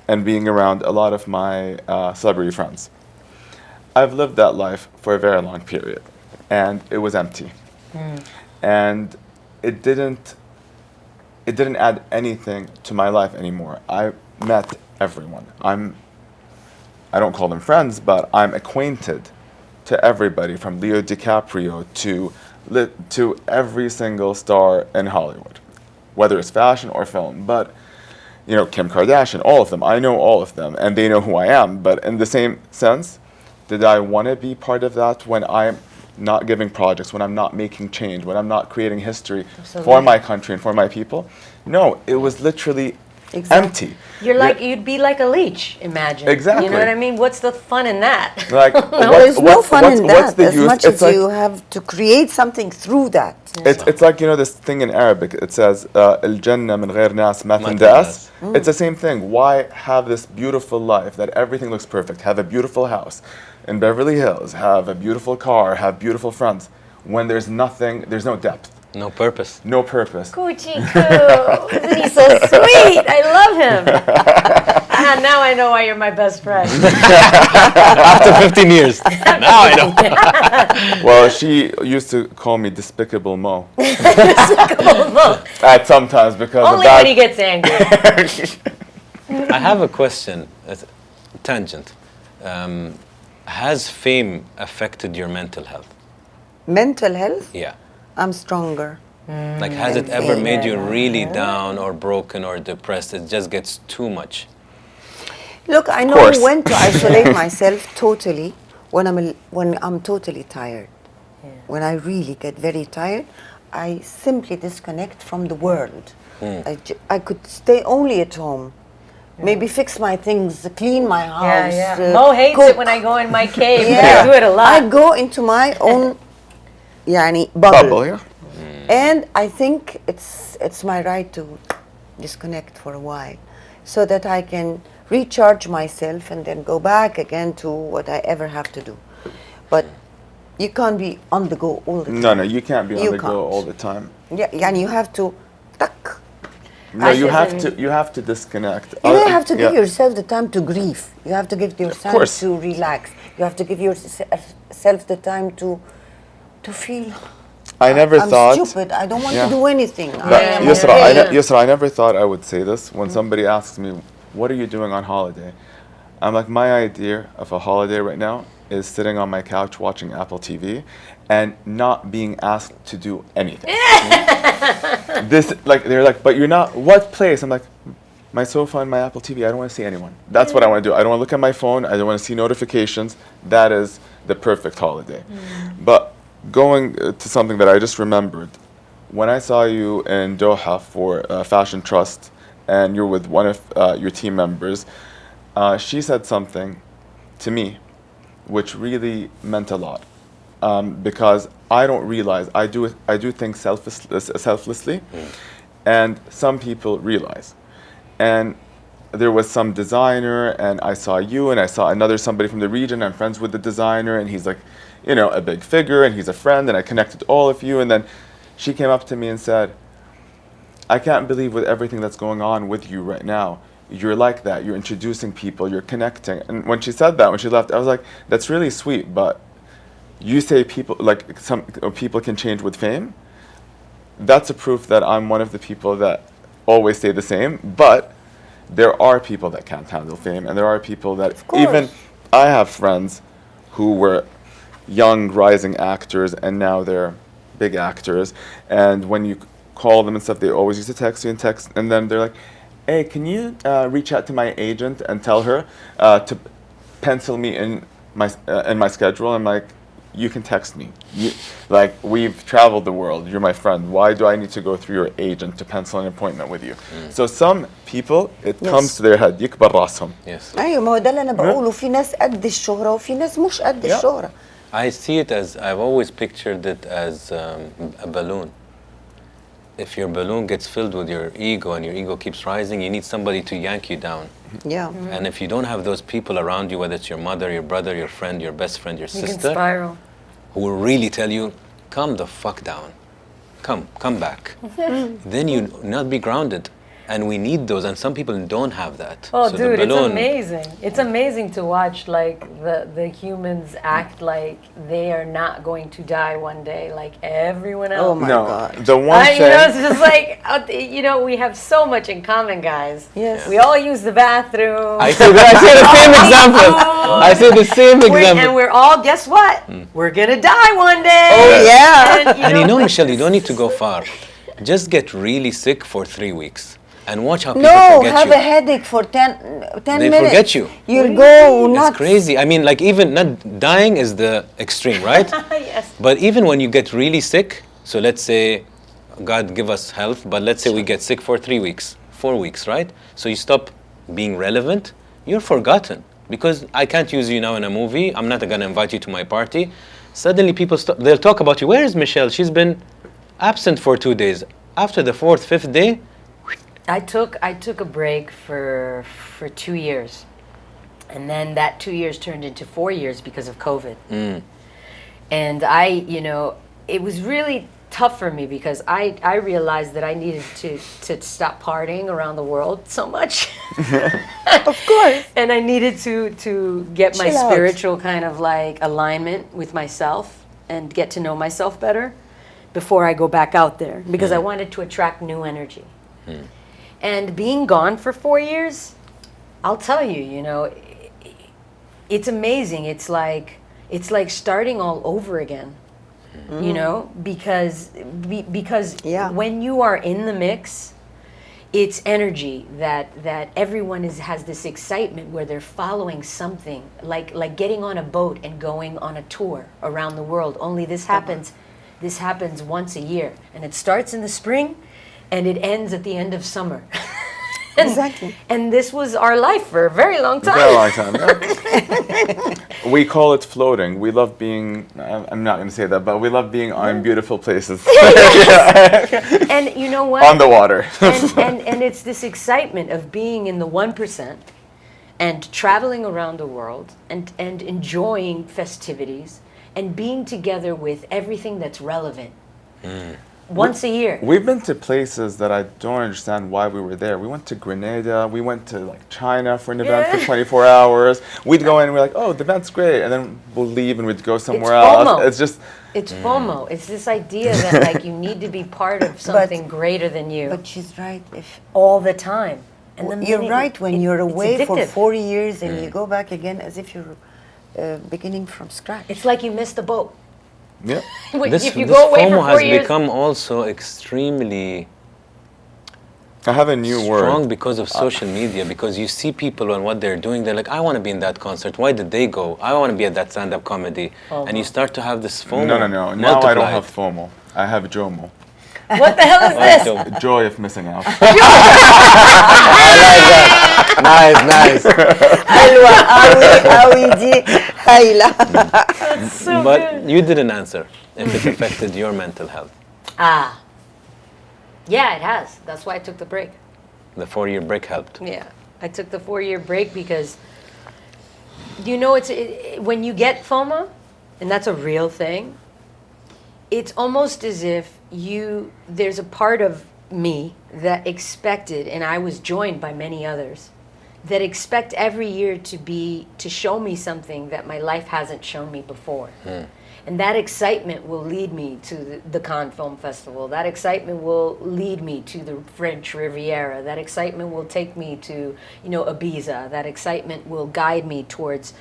[SPEAKER 5] and being around a lot of my celebrity friends. I've lived that life for a very long period, and it was empty. And it didn't add anything to my life anymore. I met everyone. I don't call them friends, but I'm acquainted to everybody from Leo DiCaprio to every single star in Hollywood, whether it's fashion or film. But Kim Kardashian, all of them. I know all of them, and they know who I am. But in the same sense, did I want to be part of that when I'm not giving projects, when I'm not making change, when I'm not creating history for my country and for my people? No, it was literally empty.
[SPEAKER 4] You'd be like a leech, imagine.
[SPEAKER 5] Exactly.
[SPEAKER 4] You know what I mean? What's the fun in that?
[SPEAKER 3] There's no fun in that. As much as
[SPEAKER 5] like,
[SPEAKER 3] you have to create something through that.
[SPEAKER 5] It's like, this thing in Arabic. It says, "Al-Jannah min ghair nas ma tindas." It's the same thing. Why have this beautiful life that everything looks perfect? Have a beautiful house in Beverly Hills, have a beautiful car, have beautiful friends, when there's nothing, there's no depth.
[SPEAKER 2] No purpose.
[SPEAKER 5] No purpose.
[SPEAKER 4] Kuchiku! Isn't he so sweet? I love him. Now I know why you're my best friend.
[SPEAKER 2] After 15 years. Now I know.
[SPEAKER 5] Well, she used to call me Despicable Mo.
[SPEAKER 4] Despicable Mo.
[SPEAKER 5] At sometimes because
[SPEAKER 4] Only
[SPEAKER 5] of that.
[SPEAKER 4] when he gets angry.
[SPEAKER 2] I have a question, a tangent. Has fame affected your mental health?
[SPEAKER 3] Mental health?
[SPEAKER 2] Yeah.
[SPEAKER 3] I'm stronger.
[SPEAKER 2] Has it ever made you really down or broken or depressed? It just gets too much.
[SPEAKER 3] Look, I know when to isolate myself totally when I'm totally tired. Yeah. When I really get very tired, I simply disconnect from the world. I could stay only at home. Maybe fix my things, clean my house.
[SPEAKER 4] Mo hates it when I go in my cave. I do it a lot.
[SPEAKER 3] I go into my own bubble.
[SPEAKER 5] Yeah.
[SPEAKER 3] And I think it's my right to disconnect for a while so that I can recharge myself and then go back again to what I ever have to do. But you can't be on the go all the time.
[SPEAKER 5] No, you can't be on the go all the time.
[SPEAKER 3] Yeah, and you have to
[SPEAKER 5] No, you have to disconnect.
[SPEAKER 3] You don't have to give yourself the time to grieve. You have to give yourself to relax. You have to give yourself the time to feel. I'm stupid. I don't want to do anything.
[SPEAKER 5] Yousra, I never thought I would say this. When somebody asks me, "What are you doing on holiday?" I'm like, my idea of a holiday right now is sitting on my couch watching Apple TV and not being asked to do anything. They're like, but you're not. What place? I'm like, my sofa and my Apple TV. I don't want to see anyone. That's what I want to do. I don't want to look at my phone. I don't want to see notifications. That is the perfect holiday. But going to something that I just remembered, when I saw you in Doha for Fashion Trust, and you're with one of your team members, she said something to me which really meant a lot, because I don't realize, I do things selflessly, and some people realize. And there was some designer, and I saw you, and I saw somebody from the region. I'm friends with the designer, and he's like, a big figure, and he's a friend, and I connected all of you. And then she came up to me and said, I can't believe with everything that's going on with you right now, you're like that. You're introducing people, you're connecting. And when she said that, when she left, I was like, that's really sweet, but you say some people can change with fame? that's a proof that I'm one of the people that always stay the same. But there are people that can't handle fame, and there are people that even I have friends who were young rising actors and now they're big actors, and when you call them and stuff, they always used to text you and then they're like, hey, can you reach out to my agent and tell her to pencil me in my schedule? I'm like, you can text me. Like, we've traveled the world. You're my friend. Why do I need to go through your agent to pencil an appointment with you? So some people, it comes to their head. يكبر راسهم.
[SPEAKER 2] Yes.
[SPEAKER 3] ايوه ما هو ده اللي انا بقوله في ناس قد الشهرة وفي ناس مش قد الشهرة.
[SPEAKER 2] I see it as, I've always pictured it as a balloon. If your balloon gets filled with your ego and your ego keeps rising, you need somebody to yank you down.
[SPEAKER 3] Yeah.
[SPEAKER 2] And if you don't have those people around you, whether it's your mother, your brother, your friend, your best friend, your
[SPEAKER 4] You
[SPEAKER 2] sister,
[SPEAKER 4] can spiral.
[SPEAKER 2] who will really tell you, calm the fuck down. Come back. Then you not be grounded. And we need those, and some people don't have that.
[SPEAKER 4] Oh,
[SPEAKER 2] so
[SPEAKER 4] dude,
[SPEAKER 2] the balloon,
[SPEAKER 4] it's amazing. It's amazing to watch, like, the humans act like they are not going to die one day, like everyone else.
[SPEAKER 3] Oh my God.
[SPEAKER 5] The one
[SPEAKER 4] You
[SPEAKER 5] thing.
[SPEAKER 4] know, it's just like, we have so much in common, guys.
[SPEAKER 3] Yes.
[SPEAKER 4] We all use the bathroom.
[SPEAKER 2] I say the same example. I say the same example.
[SPEAKER 4] And we're all, guess what? We're gonna die one day.
[SPEAKER 3] Oh, yeah.
[SPEAKER 2] And you know, Michelle, you don't need to go far. Just get really sick for 3 weeks. And watch how people forget
[SPEAKER 3] have
[SPEAKER 2] you.
[SPEAKER 3] a headache for 10
[SPEAKER 2] They
[SPEAKER 3] minutes.
[SPEAKER 2] forget you.
[SPEAKER 3] You'll go nuts.
[SPEAKER 2] It's crazy. I mean, like, even not dying is the extreme, right?
[SPEAKER 4] Yes.
[SPEAKER 2] But even when you get really sick, so let's say, God give us health, but let's say we get sick for 3 weeks, 4 weeks, right? So you stop being relevant, you're forgotten. Because I can't use you now in a movie, I'm not gonna invite you to my party. Suddenly people they'll talk about you. Where is Michelle? She's been absent for 2 days. After the 4th, 5th day,
[SPEAKER 4] I took a break for 2 years, and then that 2 years turned into 4 years because of COVID. And it was really tough for me because I realized that I needed to stop partying around the world so much.
[SPEAKER 3] Of course.
[SPEAKER 4] And I needed to get my
[SPEAKER 3] Chill out.
[SPEAKER 4] spiritual kind of like alignment with myself and get to know myself better before I go back out there, because I wanted to attract new energy. And being gone for 4 years, I'll tell you, it's amazing. It's like starting all over again, because when you are in the mix, it's energy that everyone has this excitement where they're following something, like getting on a boat and going on a tour around the world. Only this happens once a year, and it starts in the spring and it ends at the end of summer.
[SPEAKER 3] Exactly.
[SPEAKER 4] And this was our life for a very long time.
[SPEAKER 5] Very long time. Yeah. We call it floating. We love being, I'm not going to say that, but we love being on beautiful places.
[SPEAKER 4] And you know what?
[SPEAKER 5] On the water.
[SPEAKER 4] and it's this excitement of being in the 1% and traveling around the world and enjoying festivities and being together with everything that's relevant. Once a year.
[SPEAKER 5] We've been to places that I don't understand why we were there. We went to Grenada. We went to like China for an event for 24 hours. We'd go in and we're like, oh, the event's great. And then we'll leave and we'd go somewhere else. It's just...
[SPEAKER 4] It's FOMO. It's this idea that like you need to be part of something greater than you.
[SPEAKER 3] But she's right.
[SPEAKER 4] All the time. And the
[SPEAKER 3] You're right. When you're away for
[SPEAKER 4] addictive.
[SPEAKER 3] 4 years and you go back again as if you're beginning from scratch.
[SPEAKER 4] It's like you missed the boat.
[SPEAKER 5] Yeah.
[SPEAKER 4] If you go away
[SPEAKER 2] FOMO
[SPEAKER 4] for 4
[SPEAKER 2] has
[SPEAKER 4] years.
[SPEAKER 2] become also extremely
[SPEAKER 5] I have a new
[SPEAKER 2] strong
[SPEAKER 5] word.
[SPEAKER 2] because of social media, because you see people and what they're doing, they're like, I want to be in that concert. Why did they go? I want to be at that stand-up comedy. And you start to have this FOMO.
[SPEAKER 5] No. Now I don't
[SPEAKER 2] multiplied.
[SPEAKER 5] have FOMO. I have JOMO.
[SPEAKER 4] What the hell is this?
[SPEAKER 2] So,
[SPEAKER 5] Joy of missing out.
[SPEAKER 2] nice.
[SPEAKER 3] حلوة قوي دي هايلة.
[SPEAKER 4] So
[SPEAKER 2] But
[SPEAKER 4] good.
[SPEAKER 2] you didn't answer if it affected your mental health.
[SPEAKER 4] Yeah, it has. That's why I took the break.
[SPEAKER 2] The 4-year break helped.
[SPEAKER 4] Yeah, I took the 4-year break because, when you get FOMO, and that's a real thing, it's almost as if there's a part of me that expected, and I was joined by many others, that expect every year to show me something that my life hasn't shown me before. And that excitement will lead me to the Cannes Film Festival. That excitement will lead me to the French Riviera. That excitement will take me to, Ibiza. That excitement will guide me towards,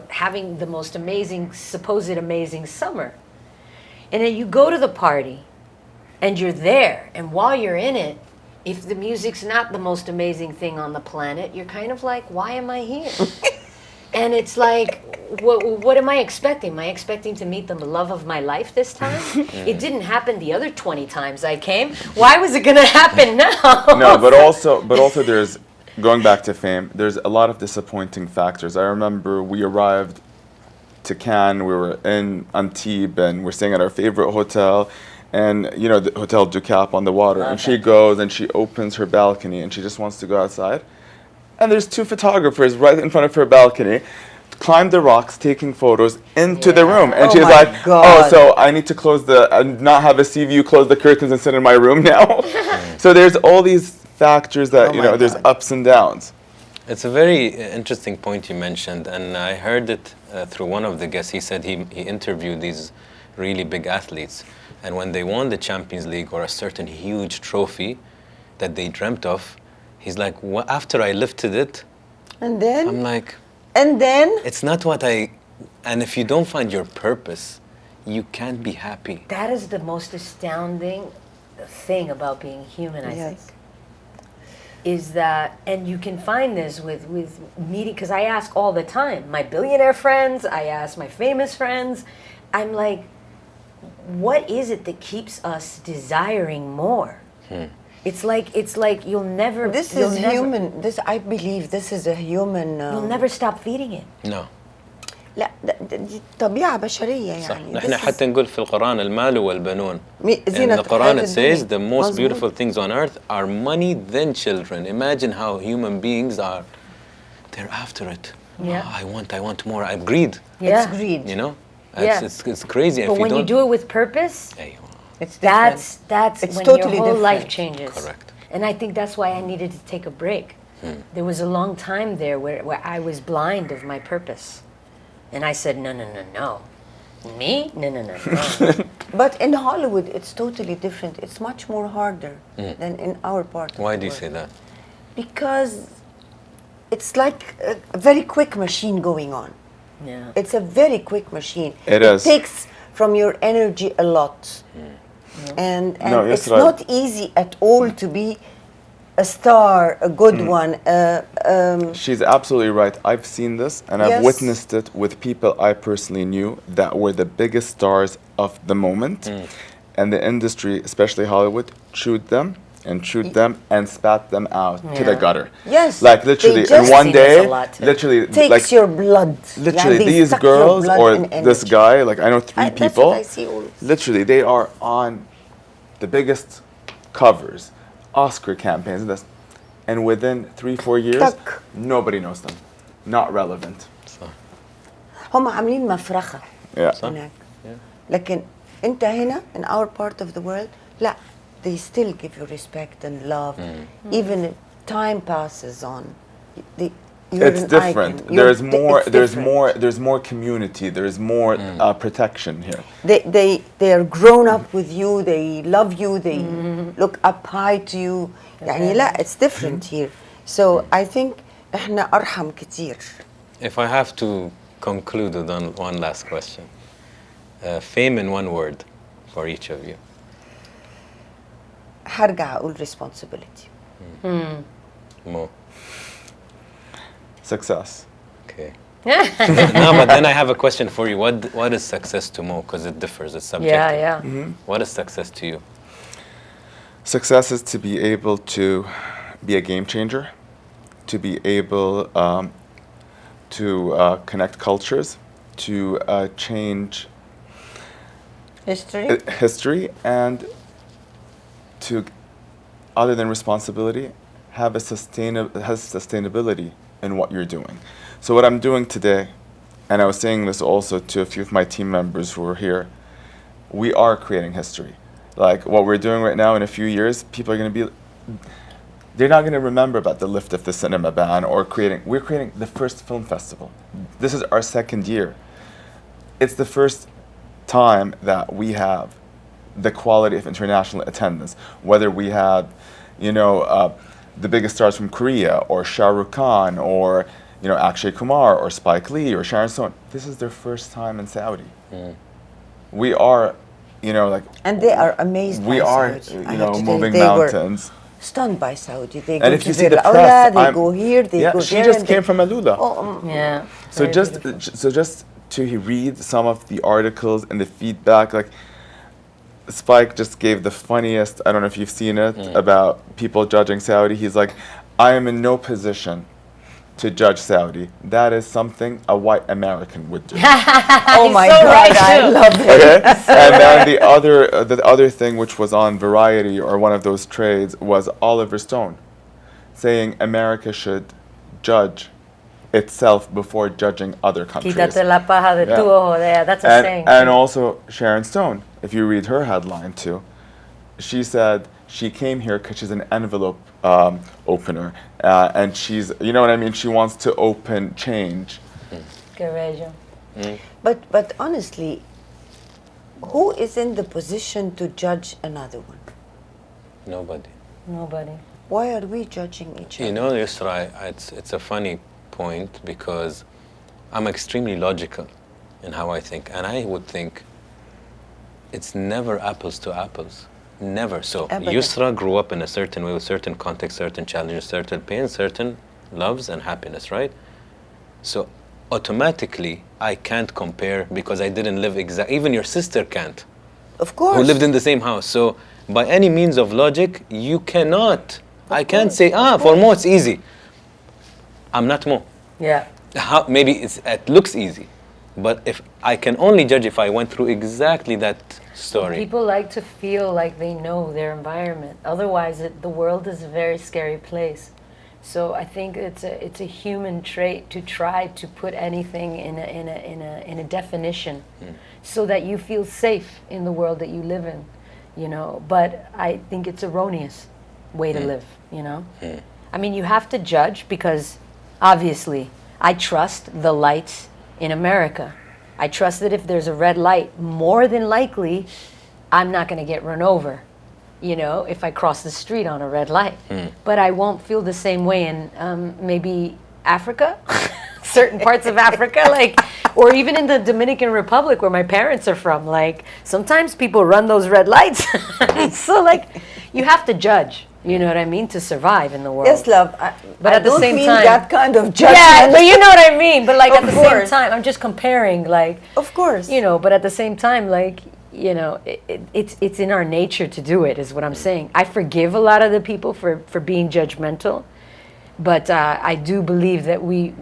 [SPEAKER 4] having the most amazing, supposed amazing summer. And then you go to the party and you're there. And while you're in it, if the music's not the most amazing thing on the planet, you're kind of like, why am I here? And it's like, what am I expecting? Am I expecting to meet the love of my life this time? It didn't happen the other 20 times I came. Why was it going to happen now?
[SPEAKER 5] No, but also there's, going back to fame, there's a lot of disappointing factors. I remember we arrived to Cannes, we were in Antibes, and we're staying at our favorite hotel, and the Hotel du Cap on the water, and she goes and she opens her balcony and she just wants to go outside. And there's two photographers right in front of her balcony, climb the rocks, taking photos into the room. And she's like,
[SPEAKER 3] God.
[SPEAKER 5] so I need to not have a sea view, close the curtains and sit in my room now. So there's all these factors that, there's ups and downs.
[SPEAKER 2] It's a very interesting point you mentioned, and I heard it through one of the guests. He said he interviewed these really big athletes, and when they won the Champions League or a certain huge trophy that they dreamt of, he's like, after I lifted it,
[SPEAKER 3] and then
[SPEAKER 2] I'm like,
[SPEAKER 3] it's
[SPEAKER 2] not and if you don't find your purpose, you can't be happy.
[SPEAKER 4] That is the most astounding thing about being human, I think. Is that, and you can find this with meeting, because I ask all the time, my billionaire friends, I ask my famous friends, I'm like, what is it that keeps us desiring more? It's like you'll never.
[SPEAKER 3] Human. I believe this is a human.
[SPEAKER 4] You'll never stop feeding it.
[SPEAKER 2] No.
[SPEAKER 3] لا دي طبيعة بشرية
[SPEAKER 2] صح.
[SPEAKER 3] يعني.
[SPEAKER 2] نحن حتى نقول في القرآن المال والبنون.
[SPEAKER 3] زينة
[SPEAKER 2] In the Quran it says the most
[SPEAKER 3] مزبوط.
[SPEAKER 2] beautiful things on earth are money then children. Imagine how human beings are. They're after it.
[SPEAKER 4] Yeah.
[SPEAKER 2] Oh, I want more. I greed.
[SPEAKER 4] Yeah.
[SPEAKER 3] It's greed.
[SPEAKER 2] It's crazy.
[SPEAKER 4] But when you do it with purpose,
[SPEAKER 3] It's
[SPEAKER 4] that's
[SPEAKER 3] It's
[SPEAKER 4] when
[SPEAKER 3] totally
[SPEAKER 4] your whole
[SPEAKER 3] different.
[SPEAKER 4] life changes.
[SPEAKER 2] Correct.
[SPEAKER 4] And I think that's why I needed to take a break. There was a long time there where I was blind of my purpose. And I said, no. Me? No.
[SPEAKER 3] But in Hollywood, it's totally different. It's much more harder than in our part.
[SPEAKER 2] Why do you say that?
[SPEAKER 3] Because it's like a very quick machine going on.
[SPEAKER 4] Yeah.
[SPEAKER 3] It's a very quick machine.
[SPEAKER 5] It is.
[SPEAKER 3] Takes from your energy a lot. And
[SPEAKER 5] No,
[SPEAKER 3] it's
[SPEAKER 5] right.
[SPEAKER 3] not easy at all to be a star, a good one.
[SPEAKER 5] She's absolutely right. I've seen this, and I've
[SPEAKER 3] Yes.
[SPEAKER 5] witnessed it with people I personally knew that were the biggest stars of the moment. And the industry, especially Hollywood, chewed them and spat them out to the
[SPEAKER 4] Yeah.
[SPEAKER 5] gutter.
[SPEAKER 3] Yes,
[SPEAKER 5] Like literally
[SPEAKER 3] they
[SPEAKER 5] in
[SPEAKER 3] just-
[SPEAKER 5] one
[SPEAKER 4] See this
[SPEAKER 5] day,
[SPEAKER 4] a lot too.
[SPEAKER 5] literally
[SPEAKER 3] takes
[SPEAKER 5] like
[SPEAKER 3] your blood.
[SPEAKER 5] literally
[SPEAKER 3] Yeah, they
[SPEAKER 5] these
[SPEAKER 3] suck your
[SPEAKER 5] girls
[SPEAKER 3] blood
[SPEAKER 5] or
[SPEAKER 3] and
[SPEAKER 5] this
[SPEAKER 3] energy.
[SPEAKER 5] guy, like I know three
[SPEAKER 3] That's
[SPEAKER 5] people,
[SPEAKER 3] what I see always.
[SPEAKER 5] literally they are on the biggest covers, Oscar campaigns and this, and within 3-4 years
[SPEAKER 3] Tuck.
[SPEAKER 5] nobody knows them, not relevant.
[SPEAKER 3] هم عاملين مفرخة
[SPEAKER 5] Yeah.
[SPEAKER 3] هناك. لكن أنت هنا in our part of the world لا, they still give you respect and love. Even if time passes on. You're
[SPEAKER 5] It's
[SPEAKER 3] an
[SPEAKER 5] different.
[SPEAKER 3] icon.
[SPEAKER 5] There's more.
[SPEAKER 3] It's
[SPEAKER 5] There's
[SPEAKER 3] different.
[SPEAKER 5] more. There's more community. There's more protection here.
[SPEAKER 3] They are grown up with you. They love you. They look up high to you. يعني لا, it's different here. So I think إحنا أرحم كتير.
[SPEAKER 2] If I have to conclude with one last question. Fame in one word for each of you.
[SPEAKER 3] هرجع أقول responsibility.
[SPEAKER 2] Mo.
[SPEAKER 5] Success.
[SPEAKER 2] Okay. No, but then I have a question for you. What is success to Mo? Because it differs. It's subjective.
[SPEAKER 4] Yeah.
[SPEAKER 2] What is success to you?
[SPEAKER 5] Success is to be able to be a game changer, to be able to connect cultures, to change history, and to, other than responsibility, have sustainability in what you're doing. So what I'm doing today, and I was saying this also to a few of my team members who are here, we are creating history. Like what we're doing right now, in a few years, people are going to be, they're not going to remember about the lift of the cinema ban or we're creating the first film festival. This is our second year. It's the first time that we have the quality of international attendance, whether we had, the biggest stars from Korea, or Shah Rukh Khan, or Akshay Kumar, or Spike Lee, or Sharon Stone. This is their first time in Saudi. We are,
[SPEAKER 3] And they are amazed
[SPEAKER 5] we
[SPEAKER 3] by
[SPEAKER 5] are,
[SPEAKER 3] Saudi. I have to tell
[SPEAKER 5] moving
[SPEAKER 3] they were
[SPEAKER 5] mountains.
[SPEAKER 3] stunned by Saudi. They go
[SPEAKER 5] And if
[SPEAKER 3] to
[SPEAKER 5] you see the
[SPEAKER 3] Aula,
[SPEAKER 5] press,
[SPEAKER 3] they go here, they go
[SPEAKER 5] she
[SPEAKER 3] there.
[SPEAKER 5] just
[SPEAKER 3] and
[SPEAKER 5] came
[SPEAKER 3] they-
[SPEAKER 5] from Alula.
[SPEAKER 4] Yeah.
[SPEAKER 5] So
[SPEAKER 4] very
[SPEAKER 5] just
[SPEAKER 4] beautiful.
[SPEAKER 5] so just to read some of the articles and the feedback, like Spike just gave the funniest, I don't know if you've seen it, about people judging Saudi. He's like, I am in no position to judge Saudi. That is something a white American would do.
[SPEAKER 3] Oh my
[SPEAKER 4] so
[SPEAKER 3] God,
[SPEAKER 4] right,
[SPEAKER 3] I
[SPEAKER 4] too.
[SPEAKER 3] love it.
[SPEAKER 5] Okay? And then the other thing, which was on Variety or one of those trades, was Oliver Stone saying America should judge itself before judging other countries.
[SPEAKER 4] Quítate la paja de tu
[SPEAKER 5] Yeah.
[SPEAKER 4] ojo. Yeah, that's a saying.
[SPEAKER 5] And also Sharon Stone, if you read her headline too, she said she came here because she's an envelope opener, and she's, you know what I mean, she wants to open change.
[SPEAKER 4] Que bello.
[SPEAKER 3] But honestly, who is in the position to judge another one?
[SPEAKER 2] Nobody.
[SPEAKER 4] Nobody.
[SPEAKER 3] Why are we judging each other?
[SPEAKER 2] Yousra, it's a funny point because I'm extremely logical in how I think, and I would think it's never apples to apples. Never. So
[SPEAKER 3] Abadan.
[SPEAKER 2] Yousra grew up in a certain way with certain context, certain challenges, certain pains, certain loves and happiness, right? So automatically I can't compare because I didn't live exactly, even your sister can't,
[SPEAKER 3] Of course.
[SPEAKER 2] who lived in the same house. So by any means of logic, you cannot. I can't say, for Mo it's easy. I'm not Mo.
[SPEAKER 4] Yeah.
[SPEAKER 2] How, maybe it looks easy, but if I can only judge if I went through exactly that story.
[SPEAKER 4] People like to feel like they know their environment. Otherwise, the world is a very scary place. So I think it's a human trait to try to put anything in a definition, so that you feel safe in the world that you live in, But I think it's erroneous way to live, I mean, you have to judge because obviously I trust the lights in America. I trust that if there's a red light, more than likely, I'm not going to get run over, if I cross the street on a red light. But I won't feel the same way in maybe Africa, certain parts of Africa, or even in the Dominican Republic where my parents are from. Sometimes people run those red lights. So, you have to judge. You know what I mean? To survive in the world.
[SPEAKER 3] Yes, love.
[SPEAKER 4] But
[SPEAKER 3] I
[SPEAKER 4] at the
[SPEAKER 3] don't
[SPEAKER 4] same
[SPEAKER 3] mean
[SPEAKER 4] time-
[SPEAKER 3] that kind of judgment.
[SPEAKER 4] Yeah, but you know what I mean. But at
[SPEAKER 3] Of
[SPEAKER 4] the same
[SPEAKER 3] course.
[SPEAKER 4] time, I'm just comparing.
[SPEAKER 3] Of course.
[SPEAKER 4] But at the same time, it's in our nature to do it. Is what I'm saying. I forgive a lot of the people for being judgmental, but I do believe that we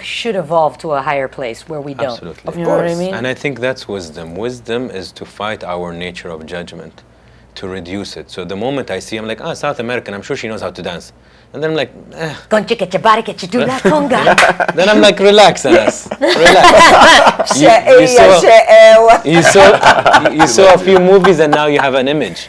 [SPEAKER 4] should evolve to a higher place where we don't.
[SPEAKER 2] Absolutely.
[SPEAKER 3] Of
[SPEAKER 4] You know what I
[SPEAKER 3] course.
[SPEAKER 4] mean?
[SPEAKER 2] And I think that's wisdom. Wisdom is to fight our nature of judgment, to reduce it. So the moment I see, I'm like, South American, I'm sure she knows how to dance. And then I'm like,
[SPEAKER 4] Concha que chebari que chitula conga.
[SPEAKER 2] Then I'm like, relax, Anas. Relax. You saw a few movies and now you have an image.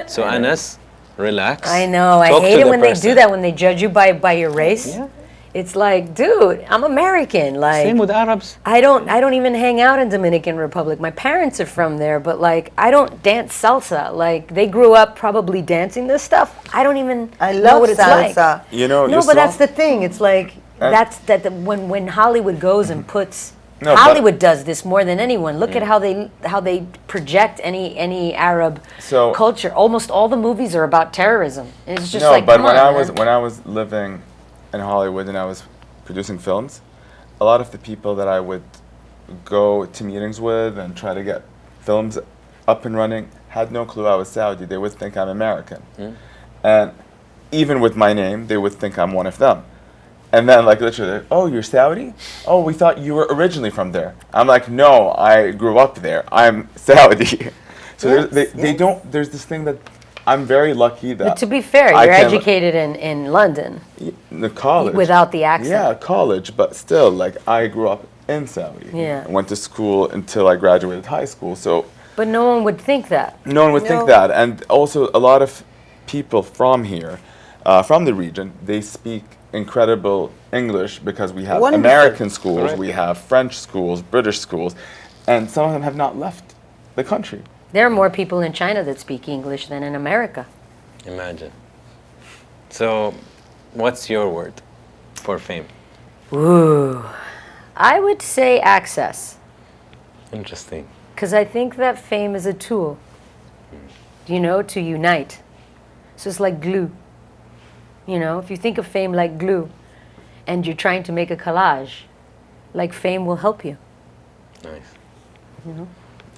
[SPEAKER 2] So Anas, relax.
[SPEAKER 4] I know. I
[SPEAKER 2] Talk
[SPEAKER 4] hate
[SPEAKER 2] to
[SPEAKER 4] it
[SPEAKER 2] the
[SPEAKER 4] when they
[SPEAKER 2] person.
[SPEAKER 4] do that. When they judge you by your race.
[SPEAKER 2] Yeah.
[SPEAKER 4] It's like, dude, I'm American.
[SPEAKER 2] Same with Arabs.
[SPEAKER 4] I don't even hang out in Dominican Republic. My parents are from there, but I don't dance salsa. They grew up probably dancing this stuff. I don't even
[SPEAKER 3] I
[SPEAKER 4] know
[SPEAKER 3] love
[SPEAKER 4] what it's
[SPEAKER 3] salsa.
[SPEAKER 4] like. No,
[SPEAKER 5] Yusra,
[SPEAKER 4] but that's the thing. It's when Hollywood goes and puts
[SPEAKER 5] No, but-
[SPEAKER 4] Hollywood does this more than anyone. Look at how they project any Arab
[SPEAKER 5] So-
[SPEAKER 4] culture. Almost all the movies are about terrorism. And it's just
[SPEAKER 5] no,
[SPEAKER 4] like,
[SPEAKER 5] but
[SPEAKER 4] come
[SPEAKER 5] when
[SPEAKER 4] on,
[SPEAKER 5] I was
[SPEAKER 4] man.
[SPEAKER 5] when I was living in Hollywood and I was producing films, a lot of the people that I would go to meetings with and try to get films up and running had no clue I was Saudi. They would think I'm American. And even with my name, they would think I'm one of them. And then literally, oh, you're Saudi? Oh, we thought you were originally from there. I'm like, no, I grew up there. I'm Saudi. So they don't, there's this thing that I'm very lucky that
[SPEAKER 4] But to be fair,
[SPEAKER 5] I
[SPEAKER 4] you're
[SPEAKER 5] can-
[SPEAKER 4] educated in London
[SPEAKER 5] the college.
[SPEAKER 4] without the accent.
[SPEAKER 5] Yeah, college, but still, I grew up in Saudi.
[SPEAKER 4] Yeah.
[SPEAKER 5] I went to school until I graduated high school, so
[SPEAKER 4] But no one would think that.
[SPEAKER 5] no one would think
[SPEAKER 3] No.
[SPEAKER 5] that. And also, a lot of people from here, from the region, they speak incredible English because we have
[SPEAKER 3] Wonderful.
[SPEAKER 5] American schools,
[SPEAKER 2] Correct.
[SPEAKER 5] we have French schools, British schools, and some of them have not left the country.
[SPEAKER 4] There are more people in China that speak English than in America.
[SPEAKER 2] Imagine. So, what's your word for fame?
[SPEAKER 4] Ooh. I would say access.
[SPEAKER 2] Interesting.
[SPEAKER 4] Because I think that fame is a tool, you know, to unite. So it's like glue. You know, if you think of fame like glue and you're trying to make a collage, like fame will help you.
[SPEAKER 2] Nice.
[SPEAKER 4] You know?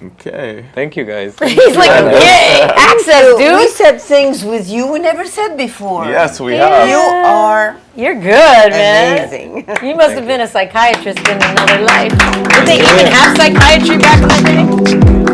[SPEAKER 5] Okay.
[SPEAKER 2] Thank you, guys.
[SPEAKER 4] He's like, yay, access,
[SPEAKER 3] We
[SPEAKER 4] dude.
[SPEAKER 3] said things with you we never said before.
[SPEAKER 5] Yes, we
[SPEAKER 4] Yeah.
[SPEAKER 5] have.
[SPEAKER 3] You are
[SPEAKER 4] You're good, man.
[SPEAKER 3] amazing.
[SPEAKER 4] You must have been a psychiatrist in another life. Did they even have psychiatry back in the day?